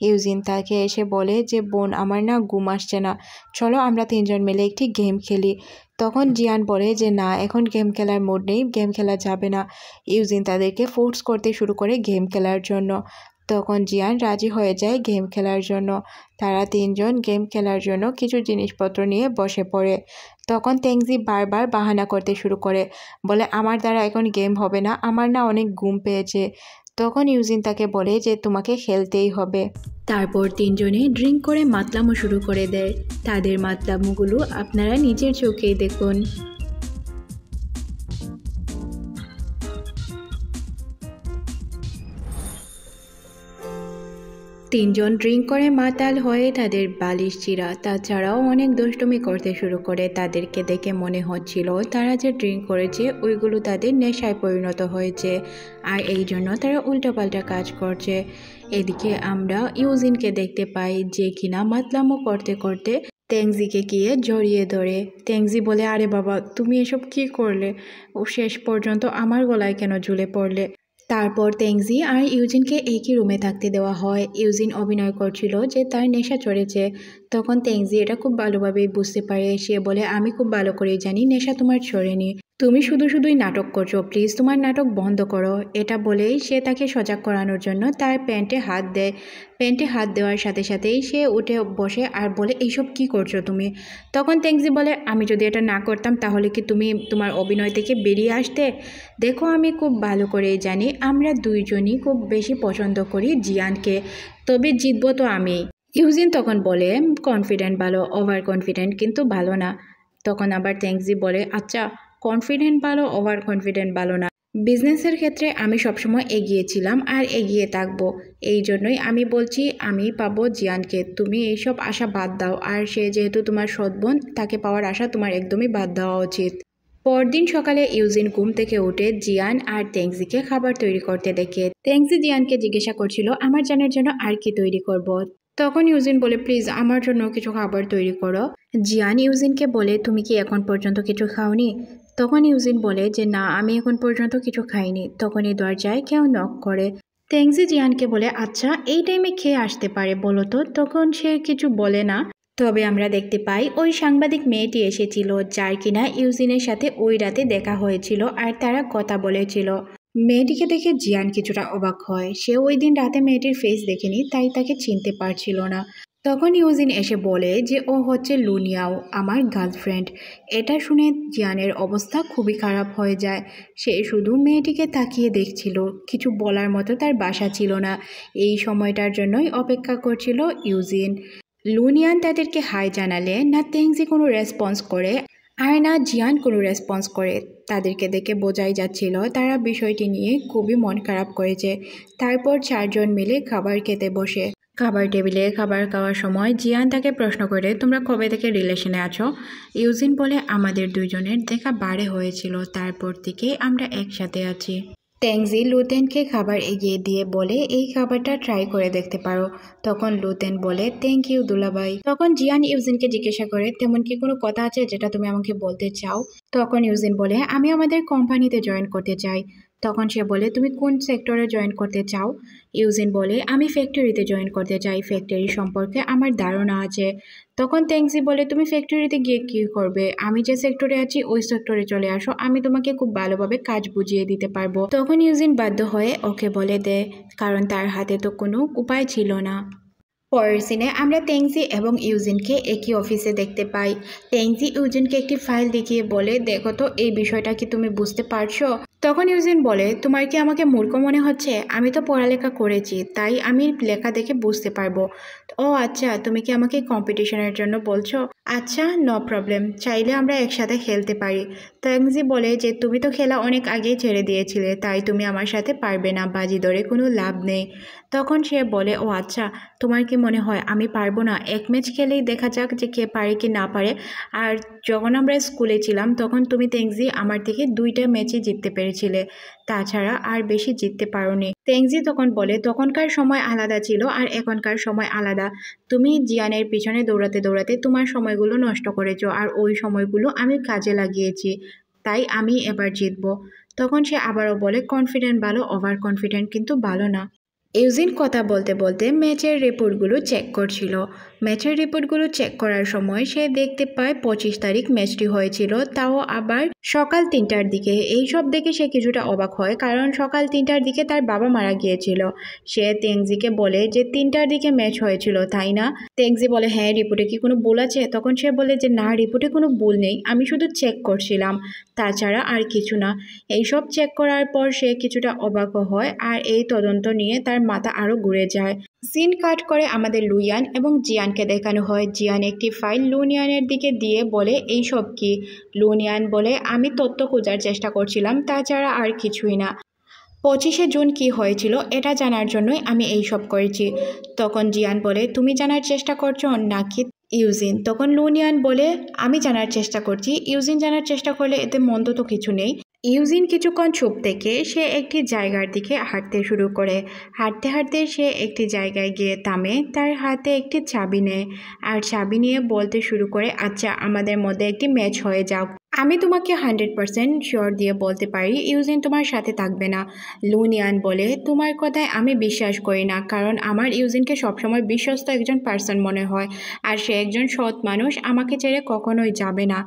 ইউজিন তাকে এসে বলে যে বোন, আমার না ঘুম আসছে না, চলো আমরা তিনজন মিলে একটি গেম খেলি। তখন জিয়ান বলে যে না, এখন গেম খেলার মুড নেই, গেম খেলা যাবে না। ইউজিন তাদেরকে ফোর্স করতে শুরু করে গেম খেলার জন্য। তখন জিয়ান রাজি হয়ে যায় গেম খেলার জন্য। তারা তিনজন গেম খেলার জন্য কিছু জিনিসপত্র নিয়ে বসে পড়ে। তখন তেংজি বারবার বাহানা করতে শুরু করে, বলে আমার দ্বারা এখন গেম হবে না, আমার না অনেক ঘুম পেয়েছে। তখন ইউজিন তাকে বলে যে তোমাকে খেলতেই হবে। তারপর তিনজনে ড্রিঙ্ক করে মাতলামো শুরু করে দেয়। তাদের মাতলামোগুলো আপনারা নিজের চোখেই দেখুন। তিনজন ড্রিঙ্ক করে মাতাল হয়ে তাদের বালিশ চিরা, তাছাড়াও অনেক দুষ্টুমি করতে শুরু করে। তাদেরকে দেখে মনে হচ্ছিল তারা যে ড্রিঙ্ক করেছে ওইগুলো তাদের নেশায় পরিণত হয়েছে, আর এই জন্য তারা উল্টোপাল্টা কাজ করছে। এদিকে আমরা ইউজিনকে দেখতে পাই যে কিনা মাতলামো করতে করতে তেংজিকে গিয়ে জড়িয়ে ধরে। তেংজি বলে আরে বাবা, তুমি এসব কি করলে, ও শেষ পর্যন্ত আমার গলায় কেন ঝুলে পড়লে। তারপর তেংজি আর ইউজিনকে একই রুমে থাকতে দেওয়া হয়। ইউজিন অভিনয় করছিল যে তার নেশা চড়েছে। তখন তেংজি এটা খুব ভালোভাবেই বুঝতে পারে। সে বলে আমি খুব ভালো করেই জানি নেশা তোমার চড়েনি, তুমি শুধুই নাটক করছো, প্লিজ তোমার নাটক বন্ধ করো। এটা বলেই সে তাকে সজাগ করানোর জন্য তার প্যান্টে হাত দেয়। প্যান্টে হাত দেওয়ার সাথে সাথেই সে উঠে বসে আর বলে এইসব কি করছো তুমি। তখন তেংজি বলে আমি যদি এটা না করতাম তাহলে কি তুমি তোমার অভিনয় থেকে বেরিয়ে আসতে। দেখো আমি খুব ভালো করেই জানি আমরা দুইজনই খুব বেশি পছন্দ করি জিয়ানকে, তবে জিতবো তো আমি। ইউজিন তখন বলে কনফিডেন্ট ভালো, ওভার কনফিডেন্ট কিন্তু ভালো না। তখন আবার তেংজি বলে আচ্ছা, কনফিডেন্ট ভালো, ওভার কনফিডেন্ট ভালো না, বিজনেসের ক্ষেত্রে আমি সবসময় এগিয়েছিলাম আর এগিয়ে থাকবো, এই জন্যই আমি বলছি আমি পাবো জিয়ানকে। তুমি এইসব আশা বাদ দাও, আর সে যেহেতু তোমার সৎ বোন, তাকে পাওয়ার আশা তোমার একদমই বাদ দেওয়া উচিত। পরদিন সকালে ইউজিন ঘুম থেকে উঠে জিয়ান আর তেংজিকে খাবার তৈরি করতে দেখে। তেংজি জিয়ানকে জিজ্ঞাসা করছিল আমার জানার জন্য আর কি তৈরি করব। তখন ইউজিন বলে প্লিজ আমার জন্য কিছু খাবার তৈরি করো। জিয়ান ইউজিনকে বলে তুমি কি এখন পর্যন্ত কিছু খাওনি। তখন ইউজিন বলে যে না, আমি এখন পর্যন্ত কিছু খাইনি। তখন এই দরজায় কেউ নক করে। তেংজি জিয়ানকে বলে আচ্ছা এই টাইমে খেয়ে আসতে পারে বলো তো। তখন সে কিছু বলে না। তবে আমরা দেখতে পাই ওই সাংবাদিক মেয়েটি এসেছিল যার কিনা ইউজিনের সাথে ওই রাতে দেখা হয়েছিল আর তারা কথা বলেছিল। মেয়েটিকে দেখে জিয়ান কিছুটা অবাক হয়। সে ওই দিন রাতে মেয়েটির ফেস দেখেনি, তাই তাকে চিনতে পারছিল না। তখন ইউজিন এসে বলে যে ও হচ্ছে লুনিয়াও, আমার গার্লফ্রেন্ড। এটা শুনে জিয়ানের অবস্থা খুবই খারাপ হয়ে যায়। সে শুধু মেয়েটিকে তাকিয়ে দেখছিল, কিছু বলার মতো তার ভাষা ছিল না। এই সময়টার জন্যই অপেক্ষা করছিল ইউজিন। লুনিয়ান তাদেরকে হাই জানালে না তেংজি কোনো রেসপন্স করে আর না জিয়ান কোনো রেসপন্স করে। তাদেরকে দেখে বোঝাই যাচ্ছিল তারা বিষয়টি নিয়ে খুবই মন খারাপ করেছে। তারপর চারজন মিলে খাবার খেতে বসে। খাবার টেবিলে খাবার খাওয়ার সময় জিয়ান তাকে প্রশ্ন করে তোমরা কবে থেকে রিলেশনে আছো। ইউজিন বলে আমাদের দুইজনের দেখা বারে হয়েছিল, তারপর থেকে আমরা একসাথে আছি। তেংজি লুতেনকে খাবার এগিয়ে দিয়ে বলে এই খাবারটা ট্রাই করে দেখতে পারো। তখন লুতেন বলে থ্যাংক ইউ দুলাভাই। তখন জিয়ান ইউজিনকে জিজ্ঞাসা করে তেমন কি কোনো কথা আছে যেটা তুমি আমাকে বলতে চাও। তখন ইউজিন বলে আমি আমাদের কোম্পানিতে জয়েন করতে চাই। তখন সে বলে তুমি কোন সেক্টরে জয়েন করতে চাও। ইউজিন বলে আমি ফ্যাক্টরিতে জয়েন করতে চাই, ফ্যাক্টরি সম্পর্কে আমার ধারণা আছে। তখন তেংজি বলে তুমি ফ্যাক্টরিতে গিয়ে কী করবে, আমি যে সেক্টরে আছি ওই সেক্টরে চলে আসো, আমি তোমাকে খুব ভালোভাবে কাজ বুঝিয়ে দিতে পারবো। তখন ইউজিন বাধ্য হয়ে ওকে বলে দেয়, কারণ তার হাতে তো কোনো উপায় ছিল না। পরের সিনে আমরা তেংজি এবং ইউজিনকে একই অফিসে দেখতে পাই। তেংজি ইউজিনকে একটি ফাইল দেখিয়ে বলে, দেখো তো এই বিষয়টা কি তুমি বুঝতে পারছো? তখন ইউজিন বলে, তোমার কি আমাকে মূর্খ মনে হচ্ছে? আমি তো পড়ালেখা করেছি, তাই আমি লেখা দেখে বুঝতে পারবো। ও আচ্ছা, তুমি কি আমাকে কম্পিটিশনের জন্য বলছো? আচ্ছা, নো প্রবলেম, চাইলে আমরা একসাথে খেলতে পারি। তেংজি বলে যে তুমি তো খেলা অনেক আগেই ছেড়ে দিয়েছিলে, তাই তুমি আমার সাথে পারবে না, বাজি ধরে কোনো লাভ নেই। তখন সে বলে, ও আচ্ছা, তোমার কি মনে হয় আমি পারবো না? এক ম্যাচ খেলেই দেখা যাক যে কে পারে কি না পারে। আর যখন আমরা স্কুলে ছিলাম তখন তুমি তেংজি আমার থেকে 2টা ম্যাচে জিততে পেরেছিলে, তাছাড়া আর বেশি জিততে পারোনি। তেংজি তখন বলে, তখনকার সময় আলাদা ছিল আর এখনকার সময় আলাদা। তুমি জিয়ানের পিছনে দৌড়াতে দৌড়াতে তোমার সময়গুলো নষ্ট করেছো, আর ওই সময়গুলো আমি কাজে লাগিয়েছি, তাই আমি এবার জিতবো। তখন সে আবারও বলে, কনফিডেন্ট ভালো, ওভার কনফিডেন্ট কিন্তু ভালো না। ইউজিন কথা বলতে বলতে ম্যাচের রিপোর্টগুলো চেক করছিল। ম্যাচের রিপোর্টগুলো চেক করার সময় সে দেখতে পায় 25 তারিখ ম্যাচটি হয়েছিল, তাও আবার সকাল 3টার দিকে। এইসব দেখে সে কিছুটা অবাক হয়, কারণ সকাল 3টার দিকে তার বাবা মারা গিয়েছিল। সে তেংজিকে বলে যে 3টার দিকে ম্যাচ হয়েছিল, তাই না? তেংজি বলে, হ্যাঁ, রিপোর্টে কি কোনো ভুল আছে? তখন সে বলে যে না, রিপোর্টে কোনো ভুল নেই, আমি শুধু চেক করছিলাম, তাছাড়া আর কিছু না। এইসব চেক করার পর সে কিছুটা অবাক হয়, আর এই তদন্ত নিয়ে তার মাথা আরও ঘুরে যায়। সিন কাট করে আমাদের লুইয়ান এবং জিয়ানকে দেখানো হয়। জিয়ান একটি ফাইল লুনিয়ানের দিকে দিয়ে বলে, এই সব কি? লুনিয়ান বলে, আমি তথ্য খোঁজার চেষ্টা করছিলাম, তাছাড়া আর কিছুই না। 25শে জুন কি হয়েছিল এটা জানার জন্যই আমি এই সব করেছি। তখন জিয়ান বলে, তুমি জানার চেষ্টা করছো নাকি ইউজিন? তখন লুনিয়ান বলে, আমি জানার চেষ্টা করছি, ইউজিন জানার চেষ্টা করলে এতে মন্দ তো কিছু নেই। ইউজিন কিছুক্ষণ চুপ থেকে সে একটি জায়গার দিকে হাঁটতে শুরু করে। হাঁটতে হাঁটতে সে একটি জায়গায় গিয়ে থামে, তার হাতে একটি চাবি নেয়, আর চাবি নিয়ে বলতে শুরু করে, আচ্ছা, আমাদের মধ্যে একটি ম্যাচ হয়ে যাক। আমি তোমাকে 100% শিওর দিয়ে বলতে পারি ইউজিন তোমার সাথে থাকবে না। লুনিয়ান বলে, তোমার কথায় আমি বিশ্বাস করি না, কারণ আমার ইউজিনকে সবসময় বিশ্বস্ত একজন পার্সন মনে হয়, আর সে একজন সৎ মানুষ, আমাকে ছেড়ে কখনোই যাবে না।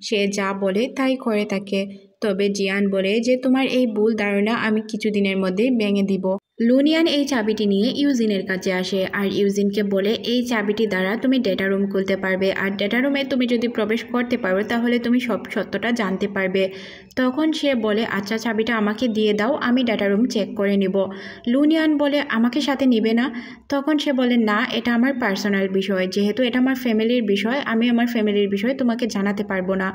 সে যা বলে তাই করে থাকে। তবে জিয়ান বলে যে তোমার এই ভুল ধারণা আমি কিছুদিনের মধ্যেই ভেঙে দিব। লুনিয়ান এই চাবিটি নিয়ে ইউজিনের কাছে আসে, আর ইউজিনকে বলে, এই চাবিটি দ্বারা তুমি ডেটা রুম খুলতে পারবে, আর ডেটা রুমে তুমি যদি প্রবেশ করতে পারো তাহলে তুমি সব সত্যটা জানতে পারবে। তখন সে বলে, আচ্ছা, চাবিটা আমাকে দিয়ে দাও, আমি ডেটা রুম চেক করে নিব। লুনিয়ান বলে, আমাকে সাথে নিবে না? তখন সে বলে, না, এটা আমার পার্সোনাল বিষয়, যেহেতু এটা আমার ফ্যামিলির বিষয়, আমি আমার ফ্যামিলির বিষয় তোমাকে জানাতে পারবো না।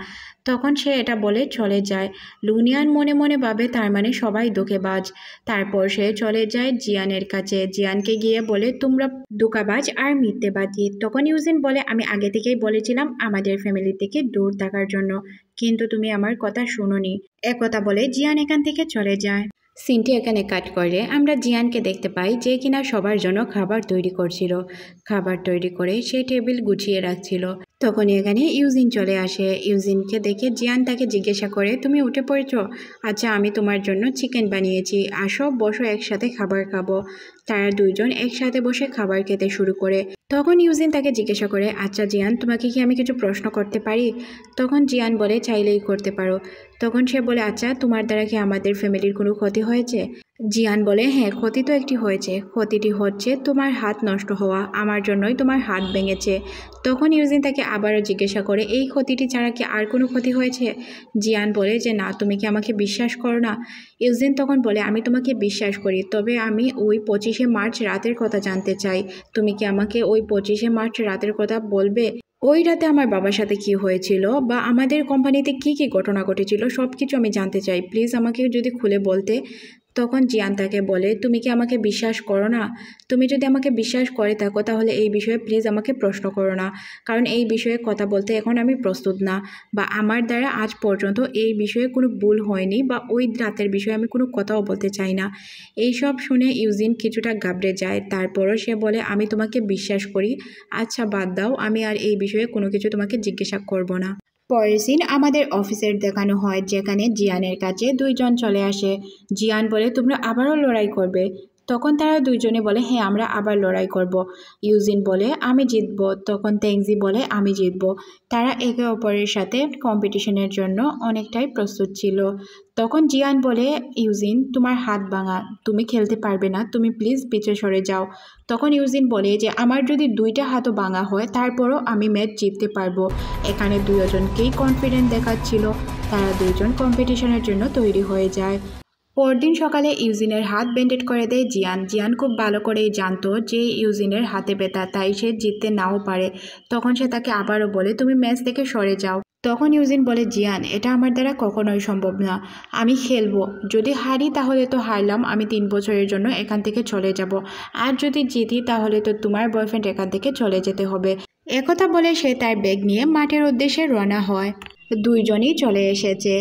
তখন সে এটা বলে চলে যায়। লুনিয়ান মনে মনে ভাবে, তার মানে সবাই ধোঁকেবাজ। তারপর সে চলে যায় জিয়ানের কাছে। জিয়ানকে গিয়ে বলে, তোমরা ধোঁকাবাজ আর মিথ্যেবাদী। তখন ইউজিন বলে, আমি আগে থেকেই বলেছিলাম আমাদের ফ্যামিলি থেকে দূর থাকার জন্য, কিন্তু তুমি আমার কথা শুনোনি। একথা বলে জিয়ান এখান থেকে চলে যায়। সিনটি এখানে কাট করে আমরা জিয়ানকে দেখতে পাই, যে কিনা সবার জন্য খাবার তৈরি করছিল। খাবার তৈরি করে সে টেবিল গুছিয়ে রাখছিল। তখনই এখানে ইউজিন চলে আসে। ইউজিনকে দেখে জিয়ান তাকে জিজ্ঞাসা করে, তুমি উঠে পড়েছ? আচ্ছা, আমি তোমার জন্য চিকেন বানিয়েছি, আসো বসো, একসাথে খাবার খাবো। তারা দুইজন একসাথে বসে খাবার খেতে শুরু করে। তখন ইউজিন তাকে জিজ্ঞাসা করে, আচ্ছা জিয়ান, তোমাকে কি আমি কিছু প্রশ্ন করতে পারি? তখন জিয়ান বলে, চাইলেই করতে পারো। তখন সে বলে, আচ্ছা, তোমার দ্বারা কি আমাদের ফ্যামিলির কোনো ক্ষতি হয়েছে? জিয়ান বলে, হ্যাঁ, ক্ষতি তো একটি হয়েছে। ক্ষতিটি হচ্ছে তোমার হাত নষ্ট হওয়া, আমার জন্যই তোমার হাত ভেঙেছে। তখন ইউজিন তাকে আবারও জিজ্ঞাসা করে, এই ক্ষতিটি ছাড়া কি আর কোনো ক্ষতি হয়েছে? জিয়ান বলে যে না, তুমি কি আমাকে বিশ্বাস করো না? ইউজিন তখন বলে, আমি তোমাকে বিশ্বাস করি, তবে আমি ওই 25শে মার্চ রাতের কথা জানতে চাই। তুমি কি আমাকে ওই 25শে মার্চ রাতের কথা বলবে? ওই রাতে আমার বাবার সাথে কি হয়েছিল, বা আমাদের কোম্পানিতে কি কি ঘটনা ঘটেছিল, সব কিছু আমি জানতে চাই, প্লিজ আমাকে যদি খুলে বলতে। তখন জিয়ান তাকে বলে, তুমি কি আমাকে বিশ্বাস করো না? তুমি যদি আমাকে বিশ্বাস করে থাকো তাহলে এই বিষয়ে প্লিজ আমাকে প্রশ্ন করো না, কারণ এই বিষয়ে কথা বলতে এখন আমি প্রস্তুত না, বা আমার দ্বারা আজ পর্যন্ত এই বিষয়ে কোনো ভুল হয়নি, বা ওই রাতের বিষয়ে আমি কোনো কথাও বলতে চাই না। এইসব শুনে ইউজিন কিছুটা ঘাবড়ে যায়। তারপরও সে বলে, আমি তোমাকে বিশ্বাস করি, আচ্ছা বাদ দাও, আমি আর এই বিষয়ে কোনো কিছু তোমাকে জিজ্ঞাসা করব না। পরের সিন আমাদের অফিসের দেখানো হয়, যেখানে জিয়ানের কাছে দুইজন চলে আসে। জিয়ান বলে, তোমরা আবারও লড়াই করবে? তখন তারা দুইজনে বলে হ্যাঁ আমরা আবার লড়াই করব। ইউজিন বলে আমি জিতব। তখন তেংজি বলে আমি জিতব। তারা একে অপরের সাথে কম্পিটিশনের জন্য অনেকটাই প্রস্তুত ছিল। তখন জিয়ান বলে ইউজিন তোমার হাত ভাঙা, তুমি খেলতে পারবে না, তুমি প্লিজ পিছে সরে যাও। তখন ইউজিন বলে যে আমার যদি দুইটা হাতও ভাঙা হয় তারপরও আমি ম্যাচ জিততে পারবো। এখানে দুজনকেই কনফিডেন্ট দেখাচ্ছিল। তারা দুইজন কম্পিটিশনের জন্য তৈরি হয়ে যায়। পরদিন সকালে ইউজিনের হাত ব্যান্ডেড করে দেয় জিয়ান। জিয়ান খুব ভালো করেই জানতো যে ইউজিনের হাতে ব্যথা, তাই সে জিততে নাও পারে। তখন সে তাকে আবারও বলে তুমি ম্যাচ থেকে সরে যাও। তখন ইউজিন বলে জিয়ান এটা আমার দ্বারা কখনোই সম্ভব না, আমি খেলবো, যদি হারি তাহলে তো হারলাম, আমি 3 বছরের জন্য এখান থেকে চলে যাব, আর যদি জিতি তাহলে তো তোমার বয়ফ্রেন্ড এখান থেকে চলে যেতে হবে। একথা বলে সে তার ব্যাগ নিয়ে মাঠের উদ্দেশ্যে রওনা হয়। দুইজনই চলে এসেছে।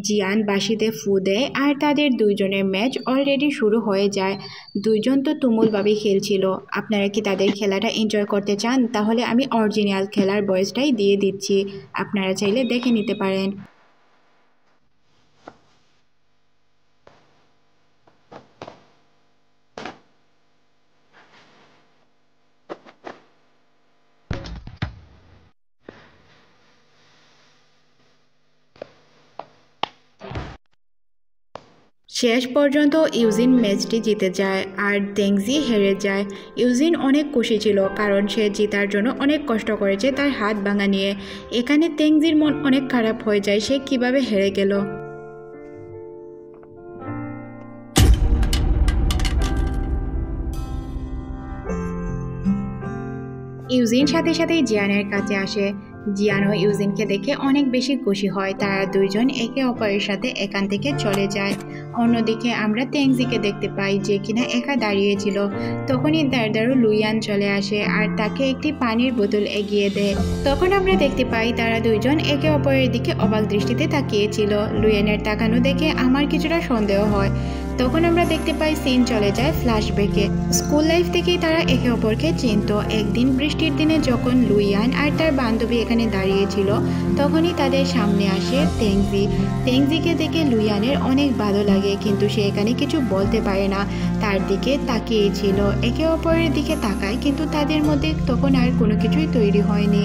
জিয়ান বাঁশিতে ফু দেয় আর তাদের দুইজনের ম্যাচ অলরেডি শুরু হয়ে যায়। দুইজন তো তুমুলভাবে খেলছিল। আপনারা কি তাদের খেলাটা এনজয় করতে চান? তাহলে আমি অরিজিনাল খেলার ভয়েসটাই দিয়ে দিচ্ছি, আপনারা চাইলে দেখে নিতে পারেন। শেষ পর্যন্ত ইউজিন ম্যাচটি জিতে যায় আর তেংজি হেরে যায়। ইউজিন অনেক খুশি ছিল কারণ সে জেতার জন্য অনেক কষ্ট করেছে তার হাত ভাঙা নিয়ে। এখানে তেংজির মন অনেক খারাপ হয়ে যায়, সে কিভাবে হেরে গেল। ইউজিন সাথে সাথেই জিয়ানের কাছে আসে। জিয়ানও ইউজিনকে দেখে অনেক বেশি খুশি হয়। তারা দুইজন একে অপরের সাথে এখান থেকে চলে যায়। অন্যদিকে আমরা তেংজিকে দেখতে পাই যে কিনা একা দাঁড়িয়েছিল। তখনই দাঁড়াদাঁড়ু লুইয়ান চলে আসে আর তাকে একটি পানির বোতল এগিয়ে দেয়। তখন আমরা দেখতে পাই তারা দুইজন একে অপরের দিকে অবাক দৃষ্টিতে তাকিয়েছিল। লুইয়ানের তাকানো দেখে আমার কিছুটা সন্দেহ হয়। তখন আমরা দেখতে পাই সিন চলে যায় ফ্ল্যাশব্যাকে। স্কুল লাইফ থেকেই তারা একে অপরকে চিনত। একদিন বৃষ্টির দিনে যখন লুইয়ান আর তার বান্ধবী এখানে দাঁড়িয়েছিল তখনই তাদের সামনে আসে তেংজি। তেংজিকে দেখে লুইয়ানের অনেক ভালো লাগে, কিন্তু সে এখানে কিছু বলতে পারে না, তার দিকে তাকিয়েছিল। একে অপরের দিকে তাকায়, কিন্তু তাদের মধ্যে তখন আর কোনো কিছুই তৈরি হয়নি।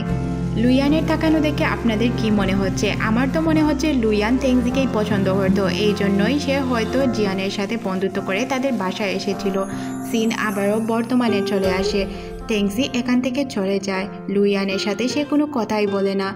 লুইয়ানের তাকানো দেখে আপনাদের কি মনে হচ্ছে? আমার তো মনে হচ্ছে লুইয়ান তেংজিকেই পছন্দ করতো, এই জন্যই সে হয়তো জিয়ানের সাথে বন্ধুত্ব করে তাদের বাসায় এসেছিল। সিন আবারও বর্তমানে চলে আসে। তেংজি এখান থেকে চলে যায়। লুইয়ানের সাথে সে কোনো কথাই বলে না।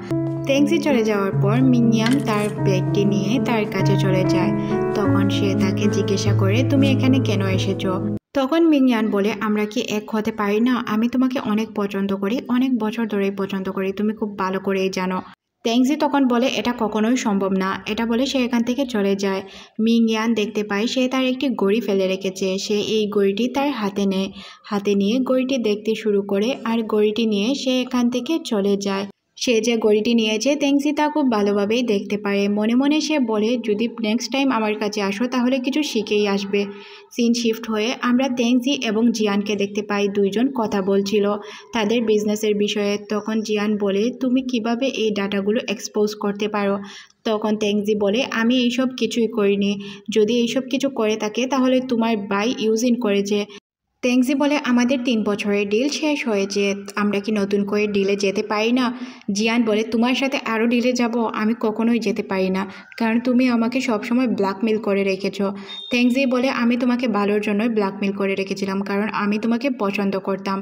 তেংজি চলে যাওয়ার পর মিংয়াং তার ব্যাগটি নিয়ে তার কাছে চলে যায়। তখন সে তাকে জিজ্ঞাসা করে তুমি এখানে কেন এসেছো? তখন মিংয়ান বলে আমরা কি এক হতে পারি না? আমি তোমাকে অনেক পছন্দ করি, অনেক বছর ধরেই পছন্দ করি, তুমি খুব ভালো করেই জানো। তেংজি তখন বলে এটা কখনোই সম্ভব না। এটা বলে সে এখান থেকে চলে যায়। মিংয়ান দেখতে পায় সে তার একটি ঘড়ি ফেলে রেখেছে। সে এই ঘড়িটি তার হাতে নেয়। হাতে নিয়ে ঘড়িটি দেখতে শুরু করে আর ঘড়িটি নিয়ে সে এখান থেকে চলে যায়। সে যে ঘড়িটি নিয়েছে তেংজি তা খুব ভালোভাবেই দেখতে পারে। মনে মনে সে বলে যদি নেক্সট টাইম আমার কাছে আসো তাহলে কিছু শিখেই আসবে। সিন শিফট হয়ে আমরা তেংজি এবং জিয়ানকে দেখতে পাই। দুইজন কথা বলছিল তাদের বিজনেসের বিষয়ে। তখন জিয়ান বলে তুমি কিভাবে এই ডাটাগুলো এক্সপোজ করতে পারো? তখন তেংজি বলে আমি এইসব কিছুই করিনি, যদি এইসব কিছু করে থাকে তাহলে তোমার ভাই ইউজিন করেছে। তেংজি বলে আমাদের 3 বছরের ডিল শেষ হয়েছে, আমরা কি নতুন করে ডিলে যেতে পারি না? জিয়ান বলে তোমার সাথে আরও ডিলে যাব? আমি কখনোই যেতে পারি না, কারণ তুমি আমাকে সবসময় ব্ল্যাকমেল করে রেখেছো। তেংজি বলে আমি তোমাকে ভালোর জন্যই ব্ল্যাকমেল করে রেখেছিলাম, কারণ আমি তোমাকে পছন্দ করতাম।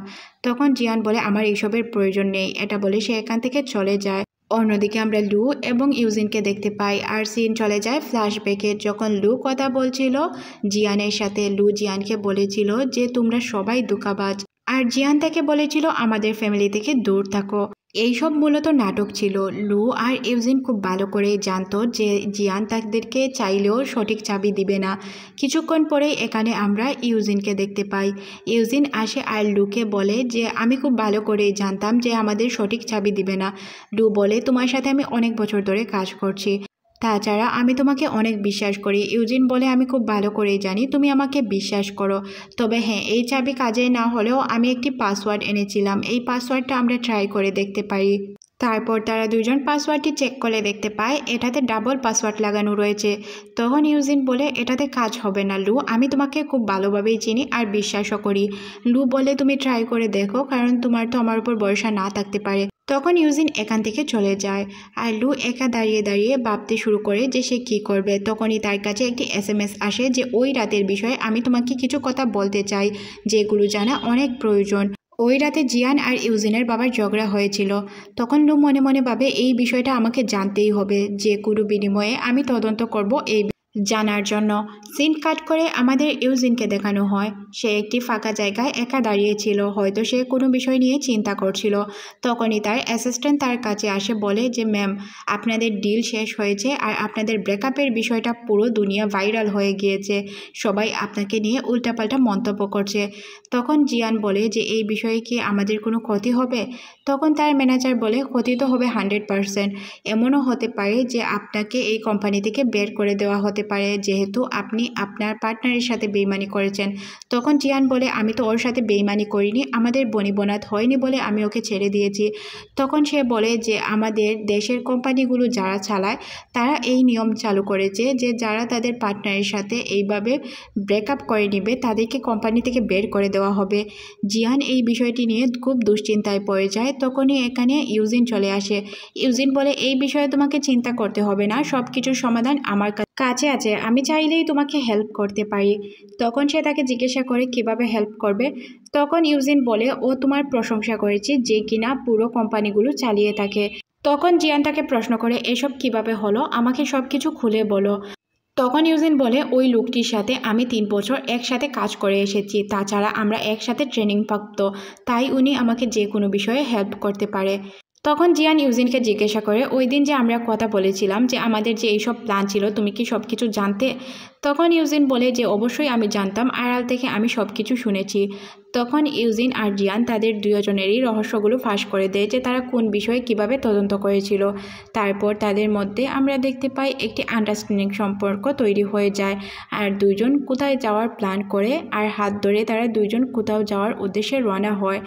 তখন জিয়ান বলে আমার এইসবের প্রয়োজন নেই। এটা বলে সে এখান থেকে চলে যায়। অন্যদিকে আমরা লু এবং ইউজিনকে দেখতে পাই আর সিন চলে যায় ফ্ল্যাশব্যাকে। যখন লু কথা বলছিল জিয়ানের সাথে, লু জিয়ানকে বলেছিল যে তোমরা সবাই ধোঁকাবাজ, আর জিয়ান তাকে বলেছিল আমাদের ফ্যামিলি থেকে দূর থাকো। এইসব মূলত নাটক ছিল। লু আর ইউজিন খুব ভালো করেই জানতো যে জিয়ান তাদেরকে চাইলেও সঠিক চাবি দিবে না। কিছুক্ষণ পরেই এখানে আমরা ইউজিনকে দেখতে পাই। ইউজিন আসে আর লুকে বলে যে আমি খুব ভালো করেই জানতাম যে আমাদের সঠিক চাবি দিবে না। লু বলে তোমার সাথে আমি অনেক বছর ধরে কাজ করছি, তাছাড়া আমি তোমাকে অনেক বিশ্বাস করি। ইউজিন বলে আমি খুব ভালো করেই জানি তুমি আমাকে বিশ্বাস করো, তবে হ্যাঁ এই চাবি কাজে না হলেও আমি একটি পাসওয়ার্ড এনেছিলাম, এই পাসওয়ার্ডটা আমরা ট্রাই করে দেখতে পারি। তারপর তারা দুজন পাসওয়ার্ডটি চেক করে দেখতে পায় এটাতে ডাবল পাসওয়ার্ড লাগানো রয়েছে। তখন ইউজিন বলে এটাতে কাজ হবে না লু, আমি তোমাকে খুব ভালোভাবেই চিনি আর বিশ্বাসও করি। লু বলে তুমি ট্রাই করে দেখো, কারণ তোমার তো আমার উপর ভরসা না থাকতে পারে। তখন ইউজিন এখান থেকে চলে যায় আর লু একা দাঁড়িয়ে দাঁড়িয়ে ভাবতে শুরু করে যে সে কী করবে। তখনই তার কাছে একটি SMS আসে যে ওই রাতের বিষয়ে আমি তোমাকে কিছু কথা বলতে চাই যেগুলো জানা অনেক প্রয়োজন। ওই রাতে জিয়ান আর ইউজিনের বাবার ঝগড়া হয়েছিল। তখন লু মনে মনে ভাবে এই বিষয়টা আমাকে জানতেই হবে, যে কোনো বিনিময়ে আমি তদন্ত করব এই জানার জন্য। সিন কাট করে আমাদের ইউজিনকে দেখানো হয় সে একটি ফাঁকা জায়গায় একা দাঁড়িয়েছিল, হয়তো সে কোনো বিষয় নিয়ে চিন্তা করছিল। তখনই তার অ্যাসিস্ট্যান্ট তার কাছে আসে বলে যে ম্যাম, আপনাদের ডিল শেষ হয়েছে আর আপনাদের ব্রেকআপের বিষয়টা পুরো দুনিয়া ভাইরাল হয়ে গিয়েছে, সবাই আপনাকে নিয়ে উল্টাপাল্টা মন্তব্য করছে। তখন জিয়ান বলে যে এই বিষয়ে কি আমাদের কোনো ক্ষতি হবে? তখন তার ম্যানেজার বলে ক্ষতি তো হবে 100%, এমনও হতে পারে যে আপনাকে এই কোম্পানি থেকে বের করে দেওয়া হতে পারে যেহেতু আপনি আপনার পার্টনারের সাথে বেইমানি করেছেন। তখন জিয়ান বলে আমি তো ওর সাথে বেইমানি করিনি, আমাদের বনিবনাত হয়নি বলে আমি ওকে ছেড়ে দিয়েছি। তখন সে বলে যে আমাদের দেশের কোম্পানিগুলো যারা চালায় তারা এই নিয়ম চালু করেছে যে যারা তাদের পার্টনারের সাথে এইভাবে ব্রেকআপ করে নেবে তাদেরকে কোম্পানি থেকে বের করে দেওয়া হবে। জিয়ান এই বিষয়টি নিয়ে খুব দুশ্চিন্তায় পড়ে যায়। তখনই এখানে ইউজিন চলে আসে। ইউজিন বলে এই বিষয়ে তোমাকে চিন্তা করতে হবে না, সব কিছুর সমাধান আমার কাছে আছে, আমি চাইলেই তোমাকে হেল্প করতে পারি। তখন সে তাকে জিজ্ঞাসা করে কিভাবে হেল্প করবে। তখন ইউজিন বলে ও তোমার প্রশংসা করেছে যে কিনা পুরো কোম্পানিগুলো চালিয়ে থাকে। তখন জিয়ান তাকে প্রশ্ন করে এসব কিভাবে হলো, আমাকে সব কিছু খুলে বলো। তখন ইউজিন বলে ওই লোকটির সাথে আমি 3 বছর একসাথে কাজ করে এসেছি, তাছাড়া আমরা একসাথে ট্রেনিং প্রাপ্ত, তাই উনি আমাকে যে কোনো বিষয়ে হেল্প করতে পারে। তখন জিয়ান ইউজিনকে জিজ্ঞাসা করে ওই দিন যে আমরা কথা বলেছিলাম যে আমাদের যে এইসব প্ল্যান ছিল তুমি কি সব কিছু জানতে? তখন ইউজিন বলে যে অবশ্যই আমি জানতাম, আড়াল থেকে আমি সব কিছু শুনেছি। তখন ইউজিন আর জিয়ান তাদের দুজনেরই রহস্যগুলো ফাঁস করে দেয় যে তারা কোন বিষয়ে কিভাবে তদন্ত করেছিল। তারপর তাদের মধ্যে আমরা দেখতে পাই একটি আন্ডারস্ট্যান্ডিং সম্পর্ক তৈরি হয়ে যায় আর দুইজন কোথায় যাওয়ার প্ল্যান করে আর হাত ধরে তারা দুইজন কোথাও যাওয়ার উদ্দেশ্যে রওনা হয়।